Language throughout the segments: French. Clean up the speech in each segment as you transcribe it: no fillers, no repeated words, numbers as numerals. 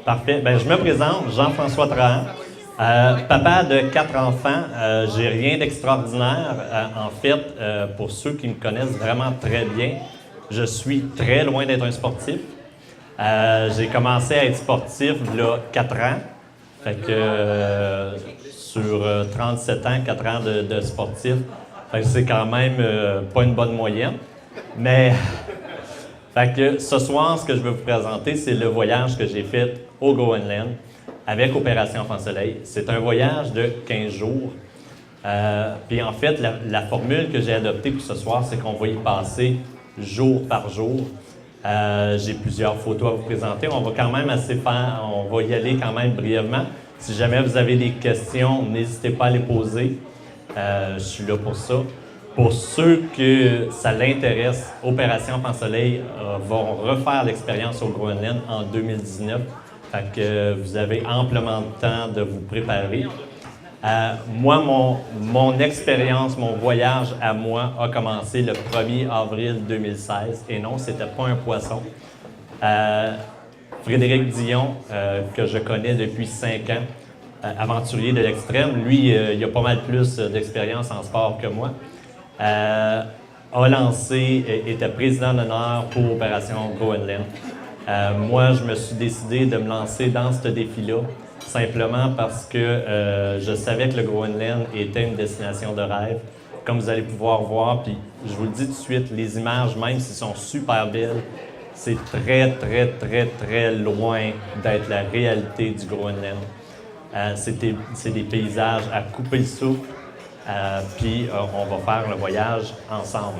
Parfait. Ben, je me présente, Jean-François Trahan. Papa de 4 enfants, j'ai rien d'extraordinaire. En fait, pour ceux qui me connaissent vraiment très bien, je suis très loin d'être un sportif. J'ai commencé à être sportif il y a 4 ans. Fait que sur 37 ans, 4 ans de sportif, fait que c'est quand même pas une bonne moyenne. Mais fait que ce soir, ce que je veux vous présenter, c'est le voyage que j'ai fait au Groenland avec Opération Enfant Soleil. C'est un voyage de 15 jours. Puis en fait, la formule que j'ai adoptée pour ce soir, c'est qu'on va y passer jour par jour. J'ai plusieurs photos à vous présenter. On va y aller quand même brièvement. Si jamais vous avez des questions, n'hésitez pas à les poser. Je suis là pour ça. Pour ceux que ça l'intéresse, Opération Enfant Soleil vont refaire l'expérience au Groenland en 2019. Fait que vous avez amplement de temps de vous préparer. Moi, mon expérience, mon voyage à moi a commencé le 1er avril 2016. Et non, c'était pas un poisson. Frédéric Dion, que je connais depuis 5 ans, aventurier de l'extrême, lui, il a pas mal plus d'expérience en sport que moi. Était président d'honneur pour Opération Groenland. Moi, je me suis décidé de me lancer dans ce défi-là, simplement parce que je savais que le Groenland était une destination de rêve. Comme vous allez pouvoir voir, puis je vous le dis tout de suite, les images, même s'ils sont super belles, c'est très, très, très, très loin d'être la réalité du Groenland. C'est des paysages à couper le souffle, puis on va faire le voyage ensemble.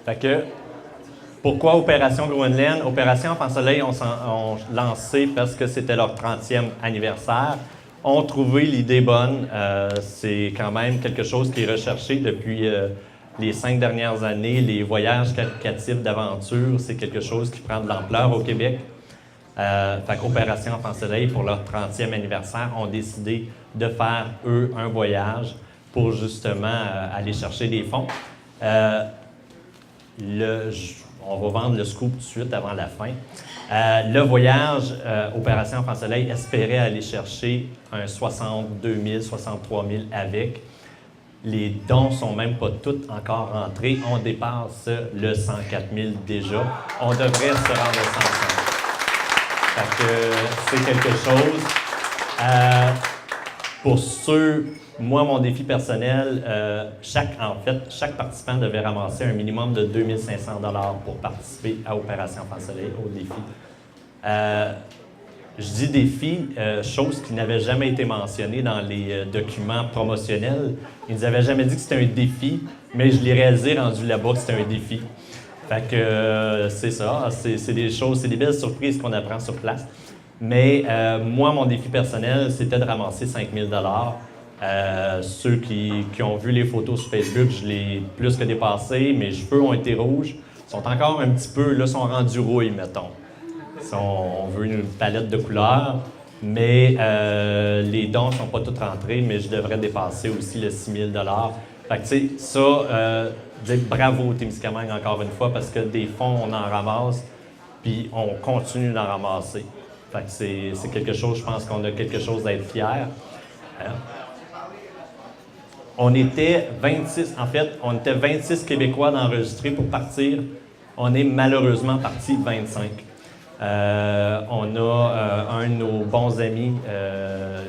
Fait que, pourquoi Opération Groenland? Opération Enfant Soleil ont lancé parce que c'était leur 30e anniversaire. Ont trouvé l'idée bonne. C'est quand même quelque chose qui est recherché depuis les 5 dernières années. Les voyages qualificatifs d'aventure, c'est quelque chose qui prend de l'ampleur au Québec. Fait qu'Opération Enfant Soleil, pour leur 30e anniversaire, ont décidé de faire, eux, un voyage pour justement aller chercher des fonds. On va vendre le scoop tout de suite avant la fin. Le voyage, Opération Enfant Soleil, espérait aller chercher un 62 000, 63 000 avec. Les dons sont même pas tous encore rentrés. On dépasse le 104 000 déjà. On devrait se rendre à 105. Fait que c'est quelque chose. Pour ceux... Moi, mon défi personnel, chaque participant devait ramasser un minimum de 2 500 $ pour participer à Opération Enfant Soleil, au défi. Je dis défi, chose qui n'avait jamais été mentionnée dans les documents promotionnels. Ils nous avaient jamais dit que c'était un défi, mais je l'ai réalisé rendu là-bas que c'était un défi. Fait que c'est ça, c'est des choses, c'est des belles surprises qu'on apprend sur place. Mais moi, mon défi personnel, c'était de ramasser 5 000 $. Ceux qui ont vu les photos sur Facebook, je l'ai plus que dépassé. Mes cheveux ont été rouges. Ils sont encore un petit peu, là, sont rendus rouilles, mettons. On veut une palette de couleurs, mais les dons ne sont pas tous rentrés, mais je devrais dépasser aussi le 6 000 $. Fait que, tu sais, ça, dire bravo Témiscamingue encore une fois, parce que des fonds, on en ramasse, puis on continue d'en ramasser. Fait que c'est quelque chose, je pense qu'on a quelque chose d'être fier. On était 26 Québécois d'enregistrer pour partir. On est malheureusement parti 25. On a un de nos bons amis,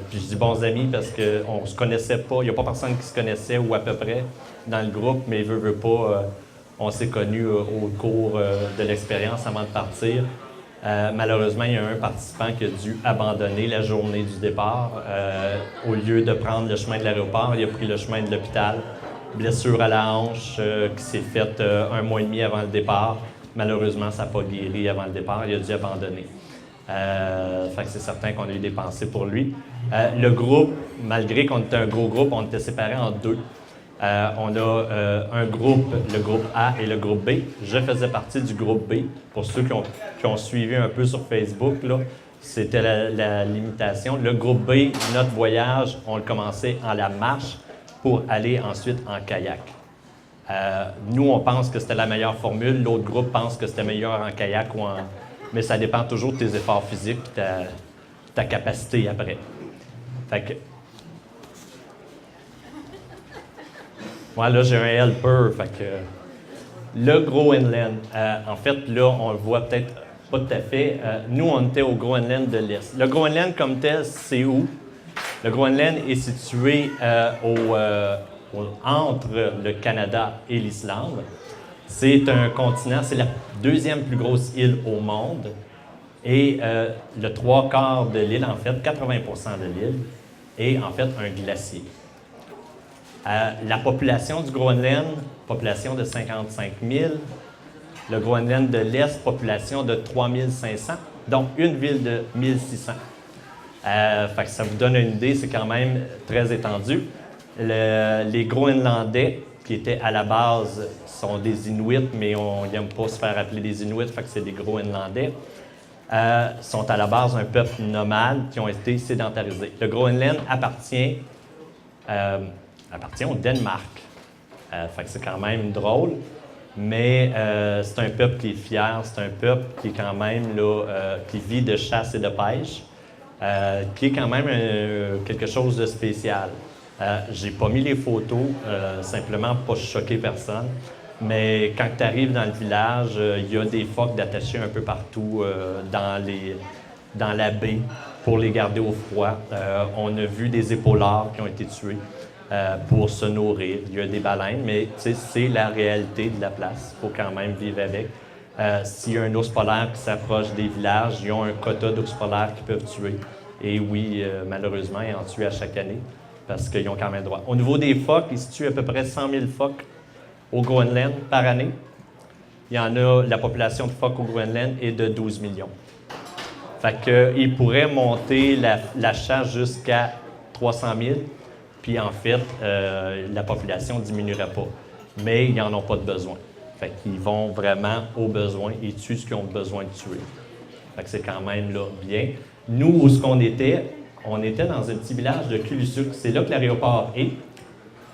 puis je dis bons amis parce qu'on se connaissait pas, il n'y a pas personne qui se connaissait ou à peu près dans le groupe, mais veut pas, on s'est connus au cours de l'expérience avant de partir. Malheureusement, il y a un participant qui a dû abandonner la journée du départ. Au lieu de prendre le chemin de l'aéroport, il a pris le chemin de l'hôpital. Blessure à la hanche qui s'est faite 1 mois et demi avant le départ. Malheureusement, ça n'a pas guéri avant le départ. Il a dû abandonner. Fait que c'est certain qu'on a eu des pensées pour lui. Le groupe, malgré qu'on était un gros groupe, on était séparés en 2. On a un groupe, le groupe A et le groupe B. Je faisais partie du groupe B. Pour ceux qui ont suivi un peu sur Facebook, là, c'était la limitation. Le groupe B, notre voyage, on le commençait en la marche pour aller ensuite en kayak. Nous, on pense que c'était la meilleure formule. L'autre groupe pense que c'était meilleur en kayak mais ça dépend toujours de tes efforts physiques et ta capacité après. Fait que, moi, là, j'ai un helper, fait que le Groenland, en fait, là, on le voit peut-être pas tout à fait. Nous, on était au Groenland de l'Est. Le Groenland comme tel, c'est où? Le Groenland est situé entre le Canada et l'Islande. C'est un continent, c'est la deuxième plus grosse île au monde. Et le trois quarts de l'île, en fait, 80 de l'île, est en fait un glacier. La population du Groenland, population de 55 000. Le Groenland de l'Est, population de 3 500, donc une ville de 1 600. Fait que ça vous donne une idée, c'est quand même très étendu. Les Groenlandais, qui étaient à la base, sont des Inuits, mais on n'aime pas se faire appeler des Inuits, fait que c'est des Groenlandais, sont à la base un peuple nomade qui ont été sédentarisés. Le Groenland appartient au Danemark. Fait que c'est quand même drôle, mais c'est un peuple qui est fier, c'est un peuple qui est quand même là, qui vit de chasse et de pêche, qui est quand même quelque chose de spécial. J'ai pas mis les photos, simplement pour pas choquer personne, mais quand tu arrives dans le village, il y a des phoques d'attachés un peu partout dans la baie pour les garder au froid. On a vu des épaulards qui ont été tués pour se nourrir. Il y a des baleines, mais c'est la réalité de la place. Il faut quand même vivre avec. S'il y a un ours polaire qui s'approche des villages, ils ont un quota d'ours polaires qu'ils peuvent tuer. Et oui, malheureusement, ils en tuent à chaque année parce qu'ils ont quand même le droit. Au niveau des phoques, ils se tuent à peu près 100 000 phoques au Groenland par année. Il y en a, la population de phoques au Groenland est de 12 millions. Fait qu'ils pourraient monter la chasse jusqu'à 300 000, puis en fait, la population ne diminuerait pas. Mais ils n'en ont pas de besoin. Fait qu'ils vont vraiment aux besoins et tuent ce qu'ils ont besoin de tuer. Fait que c'est quand même là bien. Nous, où est-ce qu'on était? On était dans un petit village de Kulusuk. C'est là que l'aéroport est.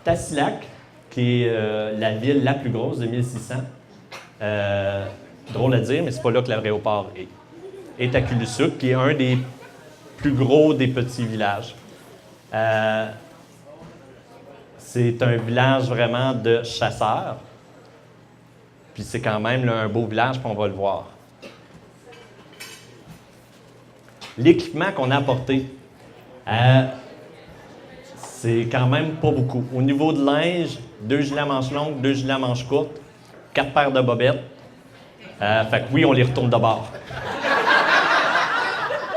Tasiilaq, qui est la ville la plus grosse de 1600. Drôle à dire, mais c'est pas là que l'aéroport est. Est à Kulusuk, qui est un des plus gros des petits villages. C'est un village vraiment de chasseurs. Puis c'est quand même là, un beau village, puis on va le voir. L'équipement qu'on a apporté, c'est quand même pas beaucoup. Au niveau de linge, 2 gilets à manches longues, 2 gilets à manches courtes, 4 paires de bobettes. Fait que oui, on les retourne de bord.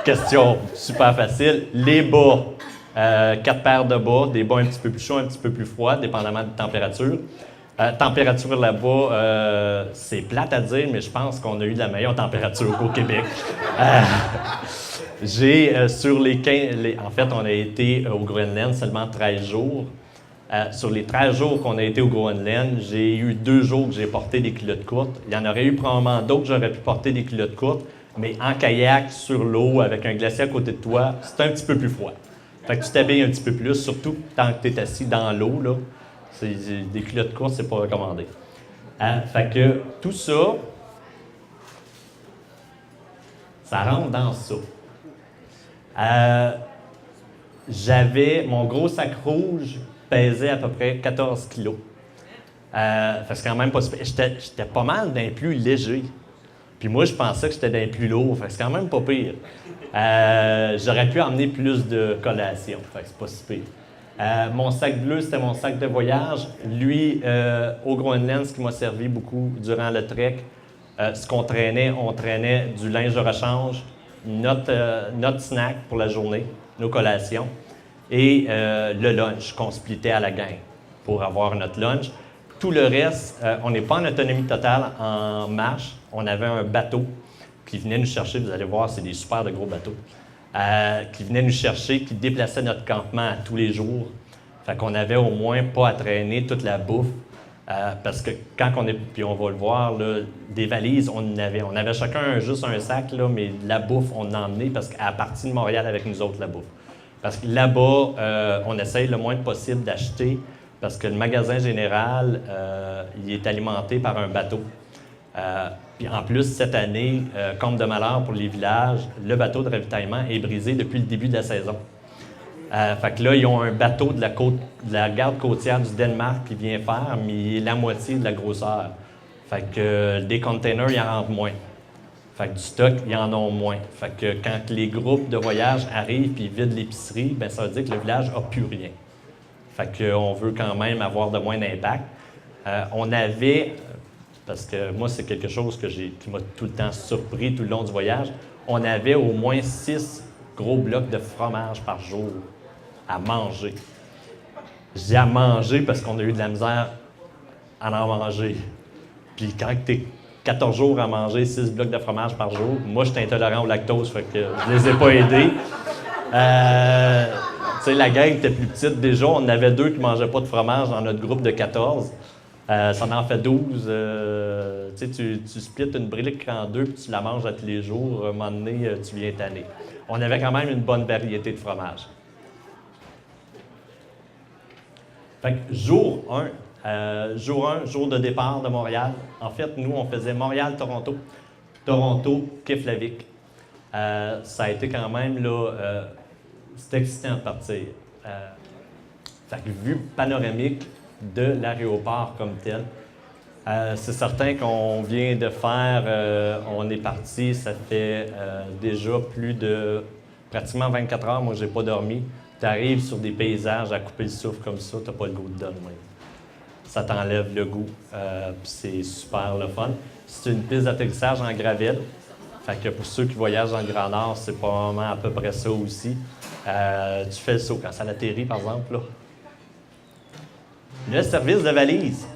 Question super facile. Les bas, 4 paires de bas, des bas un petit peu plus chauds, un petit peu plus froids, dépendamment de température. Température là-bas, c'est plate à dire, mais je pense qu'on a eu de la meilleure température qu'au Québec. Sur les 15... en fait, on a été au Groenland seulement 13 jours. Sur les 13 jours qu'on a été au Groenland, j'ai eu 2 jours que j'ai porté des culottes courtes. Il y en aurait eu probablement d'autres que j'aurais pu porter des culottes courtes, mais en kayak, sur l'eau, avec un glacier à côté de toi, c'est un petit peu plus froid. Fait que tu t'habilles un petit peu plus, surtout tant que tu es assis dans l'eau, là. Des culottes courtes, c'est pas recommandé. Fait que tout ça, ça rentre dans ça. Mon gros sac rouge pesait à peu près 14 kilos. C'est quand même pas super. J'étais pas mal d'un plus léger. Puis moi, je pensais que j'étais d'un plus lourd. C'est quand même pas pire. J'aurais pu emmener plus de collations. C'est pas si pire. Mon sac bleu, c'était mon sac de voyage. Lui, au Groenland, ce qui m'a servi beaucoup durant le trek, ce qu'on traînait, on traînait du linge de rechange, notre snack pour la journée, nos collations, et le lunch qu'on splittait à la gang pour avoir notre lunch. Tout le reste, on n'est pas en autonomie totale en marche. On avait un bateau qui venait nous chercher. Vous allez voir, c'est des super de gros bateaux. Qui venait nous chercher, qui déplaçait notre campement à tous les jours. Fait qu'on avait au moins pas à traîner toute la bouffe. Parce que quand on est, puis on va le voir, là, des valises, on avait chacun juste un sac, là, mais la bouffe, on en a emmené parce qu'à partir de Montréal avec nous autres, la bouffe. Parce que là-bas, on essaye le moins possible d'acheter parce que le magasin général, il est alimenté par un bateau. Puis en plus, cette année, comble de malheur pour les villages, le bateau de ravitaillement est brisé depuis le début de la saison. Fait que là, ils ont un bateau de la garde côtière du Danemark qui vient faire, mais il est la moitié de la grosseur. Fait que des containers, il en rentre moins. Fait que du stock, ils en ont moins. Fait que quand les groupes de voyage arrivent et vident l'épicerie, bien, ça veut dire que le village n'a plus rien. Fait qu'on veut quand même avoir de moins d'impact. On avait, parce que moi, c'est quelque chose qui m'a tout le temps surpris tout le long du voyage, on avait au moins 6 gros blocs de fromage par jour à manger. Je dis à manger parce qu'on a eu de la misère à en manger. Puis quand tu es 14 jours à manger 6 blocs de fromage par jour, moi, je suis intolérant au lactose, fait que je les ai pas aidés. Tu sais, la gang était plus petite déjà. On en avait 2 qui ne mangeaient pas de fromage dans notre groupe de 14. Ça en fait 12. Tu sais, tu splits une brique en 2 puis tu la manges à tous les jours. À un moment donné, tu viens tanner. On avait quand même une bonne variété de fromage. Fait que jour 1, jour de départ de Montréal. En fait, nous, on faisait Montréal-Toronto, Toronto-Keflavik. Ça a été quand même, là, c'était excitant de partir. Fait que vue panoramique de l'aéroport comme tel. C'est certain qu'on vient de faire, on est parti, ça fait déjà plus de pratiquement 24 heures, moi j'ai pas dormi. Tu arrives sur des paysages à couper le souffle comme ça, tu n'as pas le goût de dormir. Ça t'enlève le goût, puis c'est super le fun. C'est une piste d'atterrissage en gravelle. Fait que pour ceux qui voyagent dans le Grand Nord, c'est probablement à peu près ça aussi. Tu fais le saut quand ça atterrit, par exemple. Là. Le service de valise.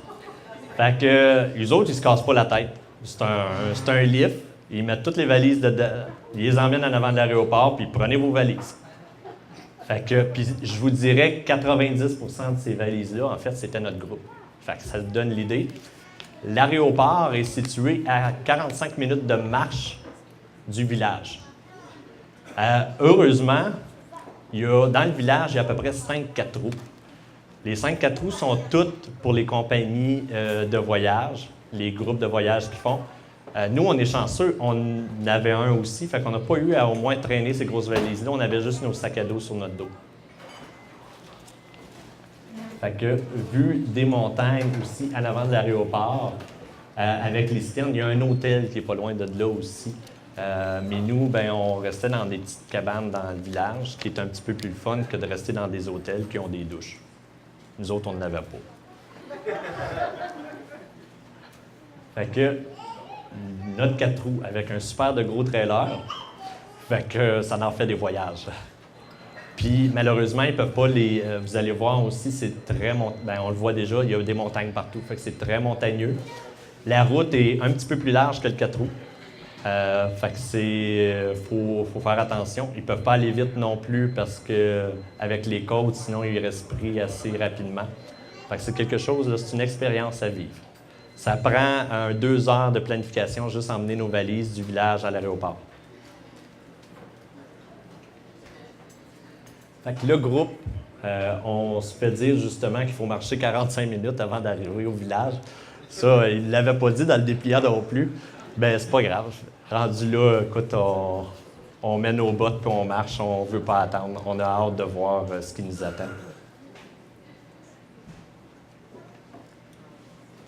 Fait que les autres, ils se cassent pas la tête. C'est un lift. Ils mettent toutes les valises dedans. Ils les emmènent en avant de l'aéroport, puis prenez vos valises. Fait que, puis je vous dirais que 90% de ces valises-là, en fait, c'était notre groupe. Fait que ça te donne l'idée. L'aéroport est situé à 45 minutes de marche du village. Heureusement, dans le village, il y a à peu près 5 4 roues. Les 5 4 roues sont toutes pour les compagnies de voyage, les groupes de voyage qu'ils font. Nous, on est chanceux, on en avait un aussi, fait qu'on n'a pas eu à au moins traîner ces grosses valises-là, on avait juste nos sacs à dos sur notre dos. Fait que, vu des montagnes aussi en avant de l'aéroport, avec les citernes, il y a un hôtel qui est pas loin de là aussi. Mais nous, ben, on restait dans des petites cabanes dans le village, ce qui est un petit peu plus fun que de rester dans des hôtels qui ont des douches. Nous autres, on n'en avait pas. Fait que, notre 4 roues avec un super de gros trailer, fait que ça en fait des voyages. Puis, malheureusement, ils ne peuvent pas les... vous allez voir aussi, c'est très... on le voit déjà, il y a des montagnes partout, fait que c'est très montagneux. La route est un petit peu plus large que le 4 roues. Fait que c'est... faut faire attention. Ils ne peuvent pas aller vite non plus parce que avec les côtes, sinon ils restent pris assez rapidement. Fait que c'est quelque chose, là, c'est une expérience à vivre. Ça prend 2 heures de planification juste emmener nos valises du village à l'aéroport. Fait que le groupe, on se fait dire justement qu'il faut marcher 45 minutes avant d'arriver au village. Ça, il ne l'avait pas dit dans le dépliant non plus. Bien, c'est pas grave. Rendu là, écoute, on met nos bottes puis on marche, on ne veut pas attendre. On a hâte de voir ce qui nous attend.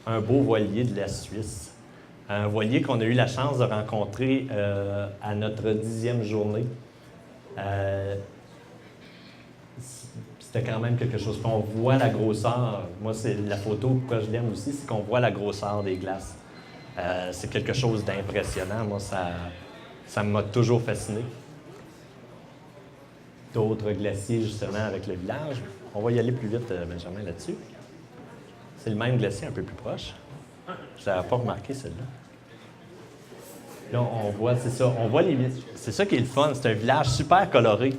Un beau voilier de la Suisse. Un voilier qu'on a eu la chance de rencontrer à notre 10e journée. C'était quand même quelque chose. On voit la grosseur. Moi, c'est la photo, pourquoi je l'aime aussi, c'est qu'on voit la grosseur des glaces. C'est quelque chose d'impressionnant. Moi, ça m'a toujours fasciné. D'autres glaciers, justement, avec le village. On va y aller plus vite, Benjamin, là-dessus. C'est le même glacier un peu plus proche. Je n'avais pas remarqué celle-là. Là, on voit, c'est ça. On voit c'est ça qui est le fun. C'est un village super coloré.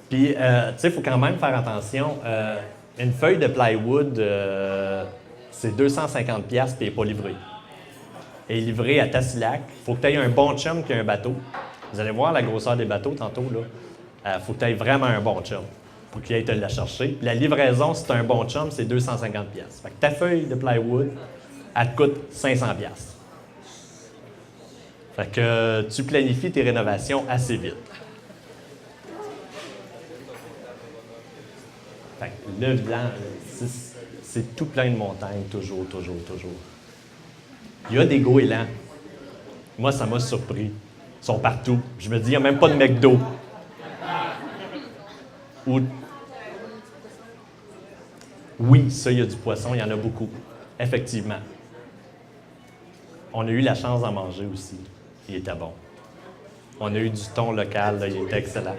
Puis, tu sais, il faut quand même faire attention. Une feuille de plywood, c'est 250$ puis elle n'est pas livrée. Elle est livrée à Tassilac. Il faut que tu aies un bon chum qui a un bateau. Vous allez voir la grosseur des bateaux tantôt, là. Faut que tu aies vraiment un bon chum pour qu'il aille te la chercher. Puis la livraison, si tu as un bon chum, c'est 250$. Fait que ta feuille de plywood, elle te coûte 500$. Fait que tu planifies tes rénovations assez vite. Fait que le village, c'est tout plein de montagnes, toujours, toujours, toujours. Il y a des goélands. Moi, ça m'a surpris. Ils sont partout. Je me dis, il n'y a même pas de McDo. Ou... Oui, ça, il y a du poisson, il y en a beaucoup. Effectivement. On a eu la chance d'en manger aussi. Il était bon. On a eu du thon local, là, il était excellent.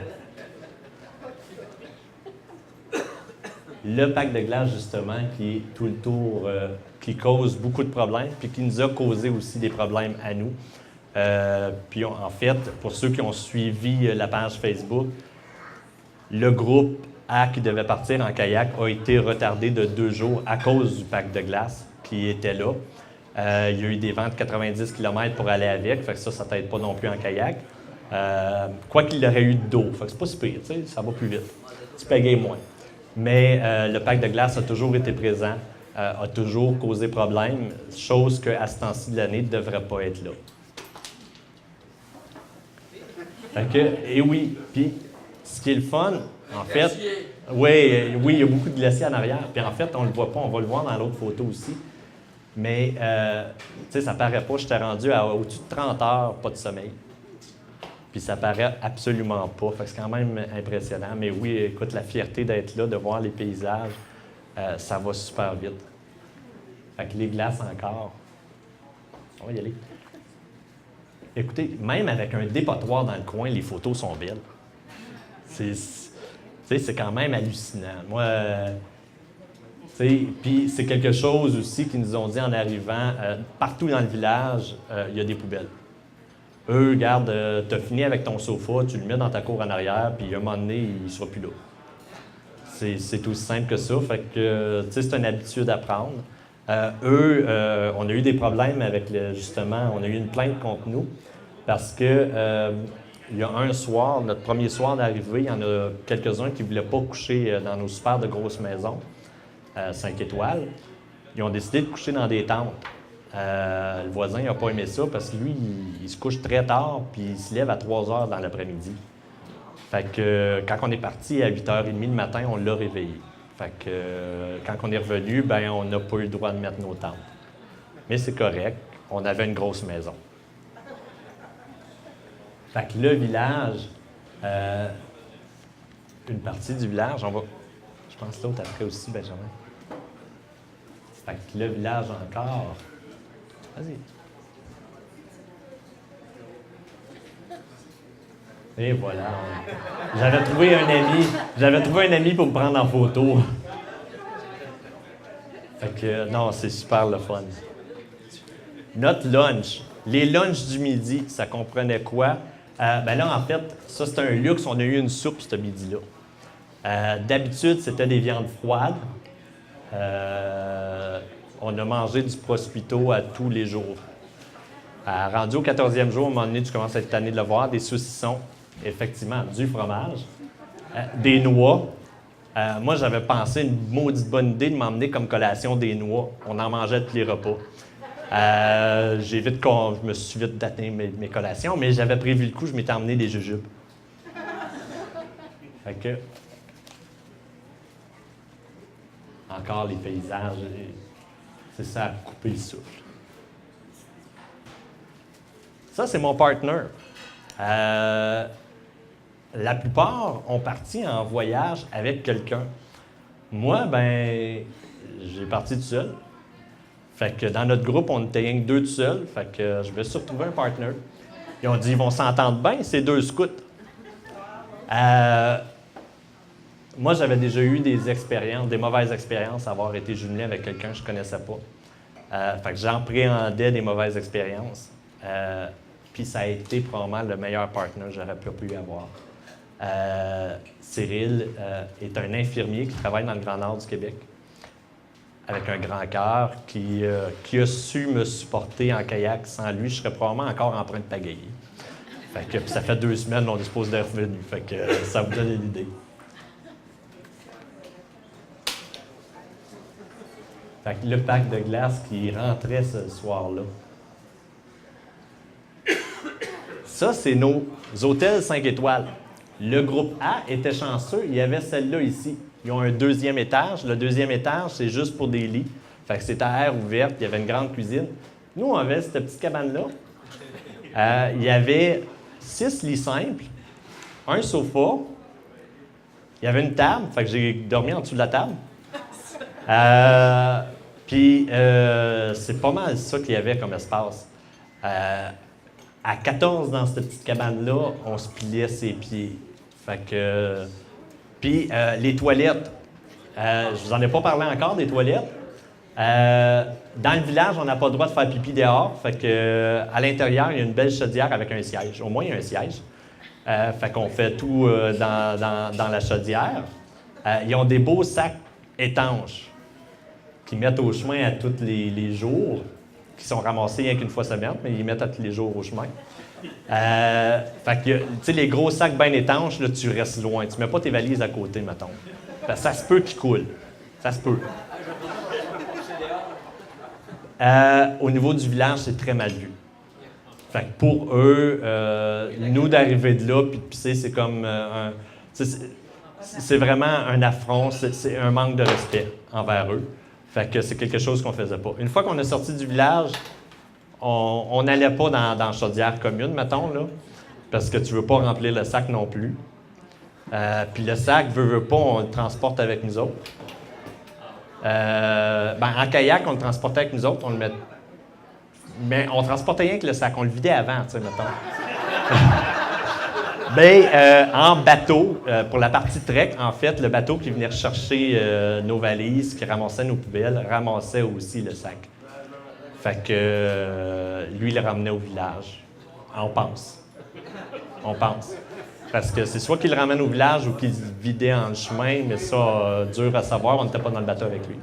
Le parc de glace, justement, qui est tout le tour, qui cause beaucoup de problèmes, puis qui nous a causé aussi des problèmes à nous. Puis en fait, pour ceux qui ont suivi la page Facebook, le groupe A qui devait partir en kayak a été retardé de 2 jours à cause du parc de glace qui était là. Il y a eu des vents de 90 km pour aller avec, fait que ça t'aide pas non plus en kayak. Quoi qu'il y aurait eu d'eau, fait que c'est pas si pire, ça va plus vite. Tu pagayes moins. Mais le parc de glace a toujours été présent, a toujours causé problème, chose qu'à ce temps-ci de l'année ne devrait pas être là. Fait que, et oui, puis ce qui est le fun, en fait, oui, il y a beaucoup de glaciers en arrière, puis en fait, on ne le voit pas, on va le voir dans l'autre photo aussi. Mais, tu sais, ça paraît pas, j'étais rendu à au-dessus de 30 heures, pas de sommeil. Puis ça paraît absolument pas, fait que c'est quand même impressionnant. Mais oui, écoute, la fierté d'être là, de voir les paysages, ça va super vite. Fait que les glaces encore, on va y aller. Écoutez, même avec un dépotoir dans le coin, les photos sont belles. C'est quand même hallucinant. Moi, puis c'est quelque chose aussi qu'ils nous ont dit en arrivant, partout dans le village, il y a des poubelles. Eux, regarde, tu as fini avec ton sofa, tu le mets dans ta cour en arrière, puis à un moment donné, il ne sera plus là. C'est aussi simple que ça. Fait que, c'est une habitude à prendre. On a eu des problèmes avec, justement, on a eu une plainte contre nous parce que il y a un soir, notre premier soir d'arrivée, il y en a quelques-uns qui ne voulaient pas coucher dans nos super de grosses maisons, 5 étoiles. Ils ont décidé de coucher dans des tentes. Le voisin n'a pas aimé ça parce que lui, il se couche très tard puis il se lève à 3 heures dans l'après-midi. Fait que quand on est parti à 8h30 le matin, on l'a réveillé. Fait que quand on est revenu, ben on n'a pas eu le droit de mettre nos tentes. Mais c'est correct, on avait une grosse maison. Fait que le village, une partie du village, je pense l'autre après aussi, Benjamin. Fait que le village encore. Vas-y. Et voilà. J'avais trouvé un ami pour me prendre en photo. Fait que non, c'est super le fun. Notre lunch. Les lunchs du midi, ça comprenait quoi? Ben là, en fait, ça c'est un luxe. On a eu une soupe ce midi-là. D'habitude, c'était des viandes froides. On a mangé du prosciutto à tous les jours. Rendu au 14e jour, à un moment donné, tu commences à être tanné de le voir, des saucissons, effectivement, du fromage, des noix. Moi, j'avais pensé une maudite bonne idée de m'emmener comme collation des noix. On en mangeait tous les repas. Je me suis vite daté mes collations, mais j'avais prévu le coup, je m'étais emmené des jujubes. Fait que... Encore les paysages, c'est ça, à couper le souffle. Ça, c'est mon partner. La plupart ont parti en voyage avec quelqu'un. Moi, ben, j'ai parti tout seul. Fait que dans notre groupe, on était rien que 2 tout seuls. Fait que je vais se retrouver un partner. Ils ont dit, ils vont s'entendre bien, c'est 2 scouts. Moi, j'avais déjà eu des mauvaises expériences, à avoir été jumelé avec quelqu'un que je ne connaissais pas. Fait que j'appréhendais des mauvaises expériences. Puis ça a été probablement le meilleur partenaire que j'aurais pu avoir. Cyril est un infirmier qui travaille dans le Grand Nord du Québec, avec un grand cœur, qui a su me supporter en kayak. Sans lui, je serais probablement encore en train de pagayer. Fait que, puis ça fait 2 semaines, on dispose de revenus. Fait que ça vous donne une idée. Fait que le parc de glace qui rentrait ce soir-là. Ça, c'est nos hôtels 5 étoiles. Le groupe A était chanceux, il y avait celle-là ici. Ils ont un deuxième étage. Le deuxième étage, c'est juste pour des lits. Fait que c'était à air ouverte, il y avait une grande cuisine. Nous, on avait cette petite cabane-là. Il y avait 6 lits simples, un sofa, il y avait une table, fait que j'ai dormi en dessous de la table. Puis, c'est pas mal ça qu'il y avait comme espace. À 14 dans cette petite cabane-là, on se pliait ses pieds. Fait que... Puis, les toilettes. Je vous en ai pas parlé encore des toilettes. Dans le village, on n'a pas le droit de faire pipi dehors. Fait que, à l'intérieur, il y a une belle chaudière avec un siège. Au moins, il y a un siège. Fait qu'on fait tout dans la chaudière. Ils ont des beaux sacs étanches qu'ils mettent au chemin à tous les jours, qui sont ramassés rien qu'une fois semaine, mais ils mettent à tous les jours au chemin. Fait que, tu sais, les gros sacs bien étanches, là, tu restes loin. Tu mets pas tes valises à côté, mettons. Ça se peut qu'ils coulent. Ça se peut. Au niveau du village, c'est très mal vu. Fait que pour eux, nous d'arriver de là puis de pisser, c'est comme c'est vraiment un affront, c'est un manque de respect envers eux. Fait que c'est quelque chose qu'on faisait pas. Une fois qu'on est sorti du village, on n'allait pas dans la chaudière commune, mettons, là, parce que tu veux pas remplir le sac non plus. Puis le sac, veut pas, on le transporte avec nous autres. En kayak, on le transportait avec nous autres, on le met. Mais on transportait rien que le sac, on le vidait avant, tu sais, mettons. En bateau, pour la partie trek, en fait, le bateau qui venait rechercher nos valises, qui ramassait nos poubelles, ramassait aussi le sac. Fait que lui, il le ramenait au village. On pense. On pense. Parce que c'est soit qu'il le ramène au village ou qu'il le vidait en chemin, mais ça, dur à savoir, on n'était pas dans le bateau avec lui.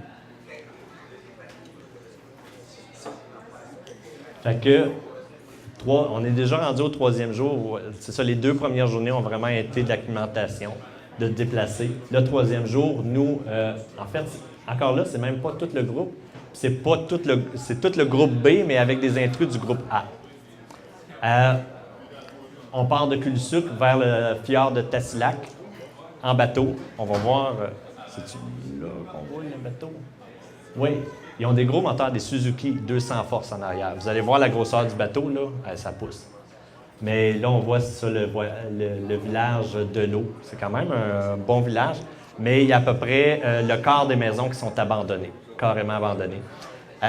Fait que, on est déjà rendu au 3e jour. C'est ça, les 2 premières journées ont vraiment été de l'acclimatation, de se déplacer. Le 3e jour, nous, en fait, encore là, c'est même pas tout le groupe. C'est tout le groupe B, mais avec des intrus du groupe A. On part de Kulsuk vers le fjord de Tasiilaq en bateau. On va voir. C'est-tu là qu'on voit le bateau? Oui. Ils ont des gros moteurs, des Suzuki 200 forces en arrière. Vous allez voir la grosseur du bateau, là, ça pousse. Mais là, on voit ça, le village de l'eau. C'est quand même un bon village, mais il y a à peu près le quart des maisons qui sont abandonnées, carrément abandonnées.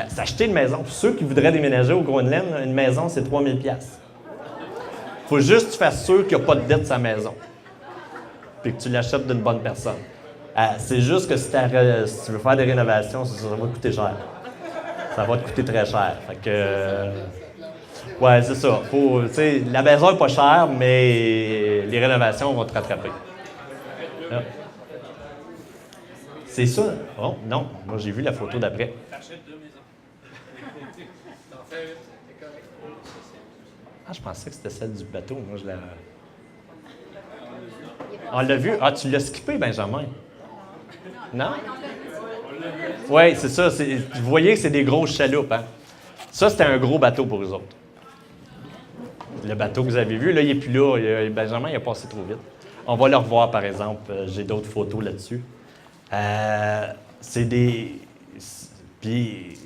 S'acheter une maison, pour ceux qui voudraient déménager au Groenland, une maison, c'est 3000$. Il faut juste que tu fasses sûr qu'il n'y a pas de dette sur sa maison, puis que tu l'achètes d'une bonne personne. C'est juste que si tu veux faire des rénovations, ça va te coûter cher. Ça va te coûter très cher. Fait que, ouais, c'est ça. La maison n'est pas chère, mais les rénovations vont te rattraper. Là. C'est ça? Oh, non. Moi, j'ai vu la photo d'après. T'achètes 2 maisons. Je pensais que c'était celle du bateau. Moi, je l'ai... On l'a vu? Ah, tu l'as skippé, Benjamin? Non? Oui, c'est ça. Vous voyez que c'est des grosses chaloupes. Hein? Ça, c'était un gros bateau pour eux autres. Le bateau que vous avez vu, là, il n'est plus là. Benjamin, il a passé trop vite. On va le revoir, par exemple. J'ai d'autres photos là-dessus. Puis,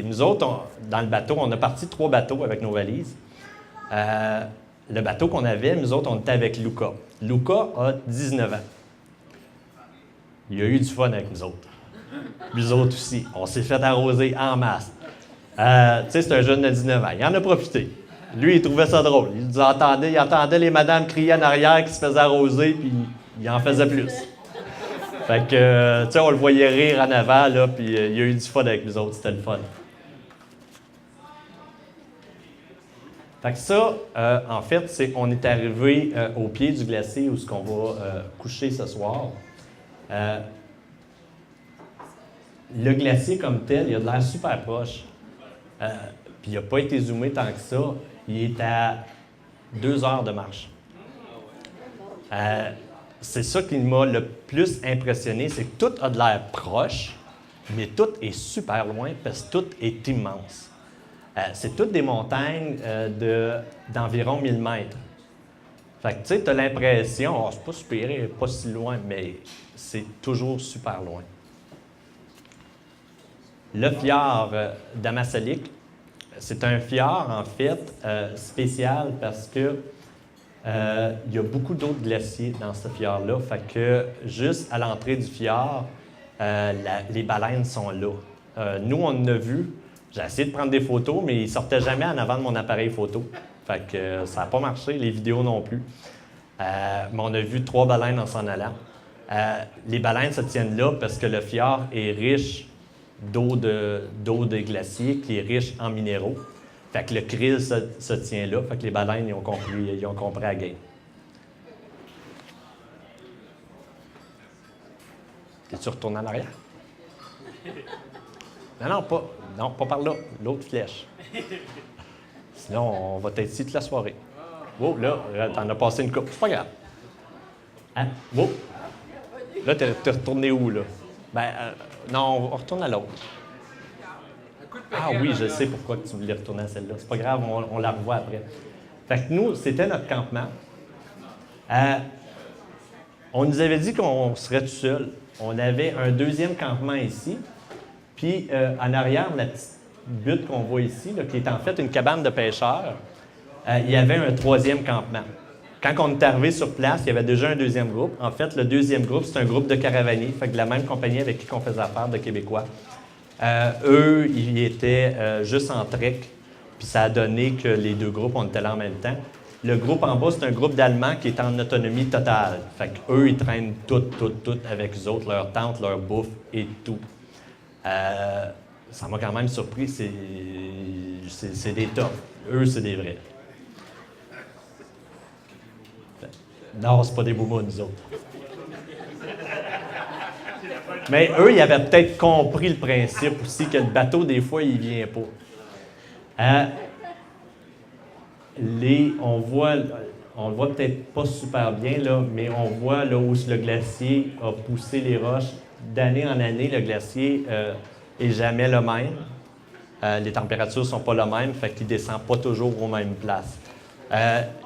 nous autres, dans le bateau, on a parti 3 bateaux avec nos valises. Le bateau qu'on avait, nous autres, on était avec Luca. Luca a 19 ans. Il a eu du fun avec nous autres. Nous autres aussi. On s'est fait arroser en masse. Tu sais, c'est un jeune de 19 ans. Il en a profité. Lui, il trouvait ça drôle. Il entendait les madames crier en arrière qui se faisaient arroser, puis il en faisait plus. Fait que, tu sais, on le voyait rire en avant, là, puis il a eu du fun avec nous autres. C'était le fun. Fait que ça, en fait, on est arrivé au pied du glacier où on va coucher ce soir. Le glacier comme tel, il a de l'air super proche. Puis il n'a pas été zoomé tant que ça. Il est à 2 heures de marche. C'est ça qui m'a le plus impressionné, c'est que tout a de l'air proche, mais tout est super loin parce que tout est immense. C'est toutes des montagnes d'environ 1000 mètres. Fait que tu sais, tu as l'impression, oh, c'est pas super, pas si loin, mais c'est toujours super loin. Le fjord d'Ammassalik, c'est un fjord, en fait, spécial parce que il y a beaucoup d'autres glaciers dans ce fjord-là. Fait que juste à l'entrée du fjord, les baleines sont là. Nous, on en a vu. J'ai essayé de prendre des photos, mais ils ne sortaient jamais en avant de mon appareil photo. Fait que ça n'a pas marché, les vidéos non plus. Mais on a vu 3 baleines en s'en allant. Les baleines se tiennent là parce que le fjord est riche d'eau de glacier qui est riche en minéraux. Fait que le krill se tient là. Fait que les baleines, ils ont compris la game. T'es-tu retourné en arrière? Non, pas par là. L'autre flèche. Sinon, on va être ici toute la soirée. Oh, là, t'en as passé une coupe. C'est pas grave. Hein? Oh! Là, t'es retourné où, là? Non, on retourne à l'autre. Ah oui, je sais pourquoi tu voulais retourner à celle-là. C'est pas grave, on la revoit après. Fait que nous, c'était notre campement. On nous avait dit qu'on serait tout seul. On avait un deuxième campement ici. Puis, en arrière, la petite butte qu'on voit ici, là, qui est en fait une cabane de pêcheurs, il y avait un troisième campement. Quand on est arrivé sur place, il y avait déjà un deuxième groupe. En fait, le deuxième groupe, c'est un groupe de caravaniers, fait que de la même compagnie avec qui on faisait affaire, de Québécois. Eux, ils étaient juste en trek, puis ça a donné que les deux groupes, on était là en même temps. Le groupe en bas, c'est un groupe d'Allemands qui est en autonomie totale. Fait qu'eux, ils traînent tout avec eux autres, leur tente, leur bouffe et tout. Ça m'a quand même surpris, c'est des tops. Eux, c'est des vrais. Non, c'est pas des boumous, nous autres. Mais eux, ils avaient peut-être compris le principe aussi, que le bateau, des fois, il vient pas. On le voit peut-être pas super bien, là, mais on voit là où le glacier a poussé les roches. D'année en année, le glacier est jamais le même. Les températures sont pas les mêmes, fait qu'il descend pas toujours aux mêmes places.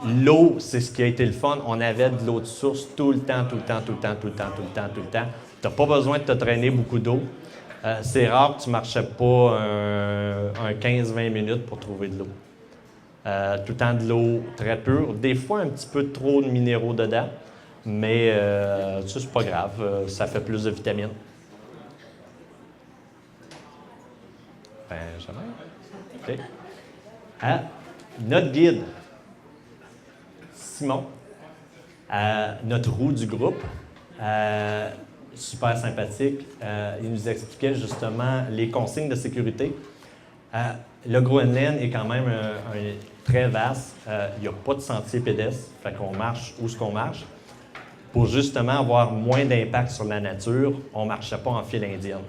L'eau, c'est ce qui a été le fun. On avait de l'eau de source tout le temps. Tu n'as pas besoin de te traîner beaucoup d'eau. C'est rare que tu ne marchais pas un 15-20 minutes pour trouver de l'eau. Tout le temps de l'eau très pure. Des fois, un petit peu trop de minéraux dedans, mais ça, c'est pas grave. Ça fait plus de vitamines. Benjamin. OK. Notre guide, Simon, notre roue du groupe, super sympathique. Il nous expliquait justement les consignes de sécurité. Le Groenland est quand même très vaste. Il n'y a pas de sentier pédestre, fait qu'on marche où ce qu'on marche. Pour justement avoir moins d'impact sur la nature, on ne marchait pas en file indienne.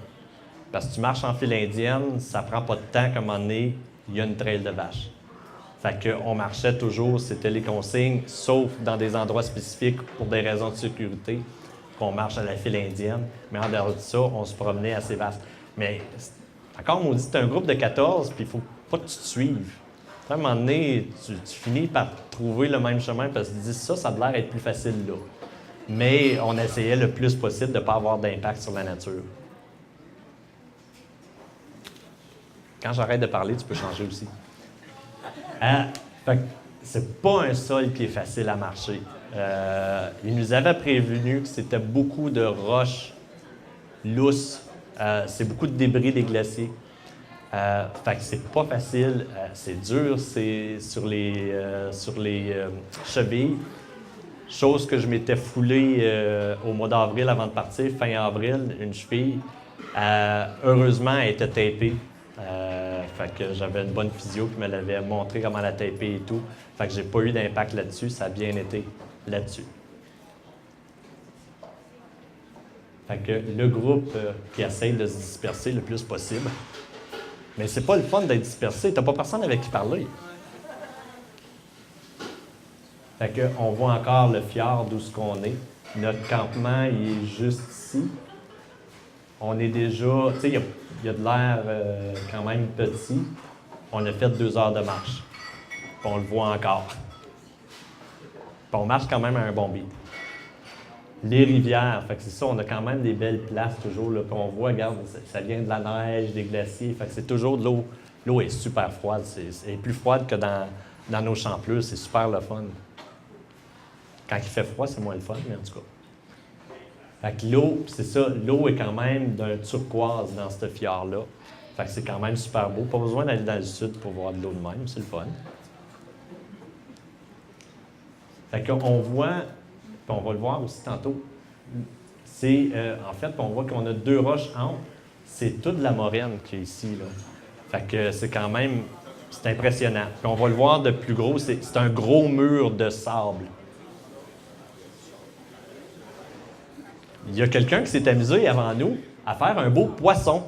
Parce que tu marches en file indienne, ça ne prend pas de temps qu'à un moment donné, il y a une trail de vache. Fait qu'on marchait toujours, c'était les consignes, sauf dans des endroits spécifiques pour des raisons de sécurité, qu'on marche à la file indienne. Mais en dehors de ça, on se promenait assez vaste. Mais encore, on dit, c'est un groupe de 14, puis il ne faut pas que tu te suives. À un moment donné, tu finis par trouver le même chemin parce que tu dis ça a l'air d'être plus facile là. Mais on essayait le plus possible de ne pas avoir d'impact sur la nature. Quand j'arrête de parler, tu peux changer aussi. Fait que c'est pas un sol qui est facile à marcher. Il nous avait prévenu que c'était beaucoup de roches lousses. C'est beaucoup de débris des glaciers. Fait que c'est pas facile. C'est dur, c'est sur les chevilles. Chose que je m'étais foulé au mois d'avril avant de partir, fin avril, une cheville. Heureusement, elle était tapée. Fait que j'avais une bonne physio qui me l'avait montré comment la taper et tout. Fait que j'ai pas eu d'impact là-dessus, ça a bien été là-dessus. Fait que le groupe qui essaye de se disperser le plus possible. Mais c'est pas le fun d'être dispersé, t'as pas personne avec qui parler. Fait que on voit encore le fjord d'où ce qu'on est. Notre campement, il est juste ici. On est déjà, tu sais, il y a de l'air quand même petit. on a fait 2 heures de marche. Puis on le voit encore. Puis on marche quand même à un bon beat. Les rivières, fait que c'est ça, on a quand même des belles places toujours, là, qu'on voit, regarde, ça vient de la neige, des glaciers, fait que c'est toujours de l'eau. L'eau est super froide, elle est plus froide que dans nos champs plus, c'est super le fun. Quand il fait froid, c'est moins le fun, mais en tout cas. Fait que l'eau, c'est ça, l'eau est quand même d'un turquoise dans ce fjord-là. Fait que c'est quand même super beau. Pas besoin d'aller dans le sud pour voir de l'eau de même, c'est le fun. Fait qu'on voit, puis on va le voir aussi tantôt, c'est, en fait, on voit qu'on a 2 roches entre, c'est toute la moraine qui est ici, là. Fait que c'est quand même, c'est impressionnant. Puis on va le voir de plus gros, c'est un gros mur de sable. Il y a quelqu'un qui s'est amusé avant nous à faire un beau poisson.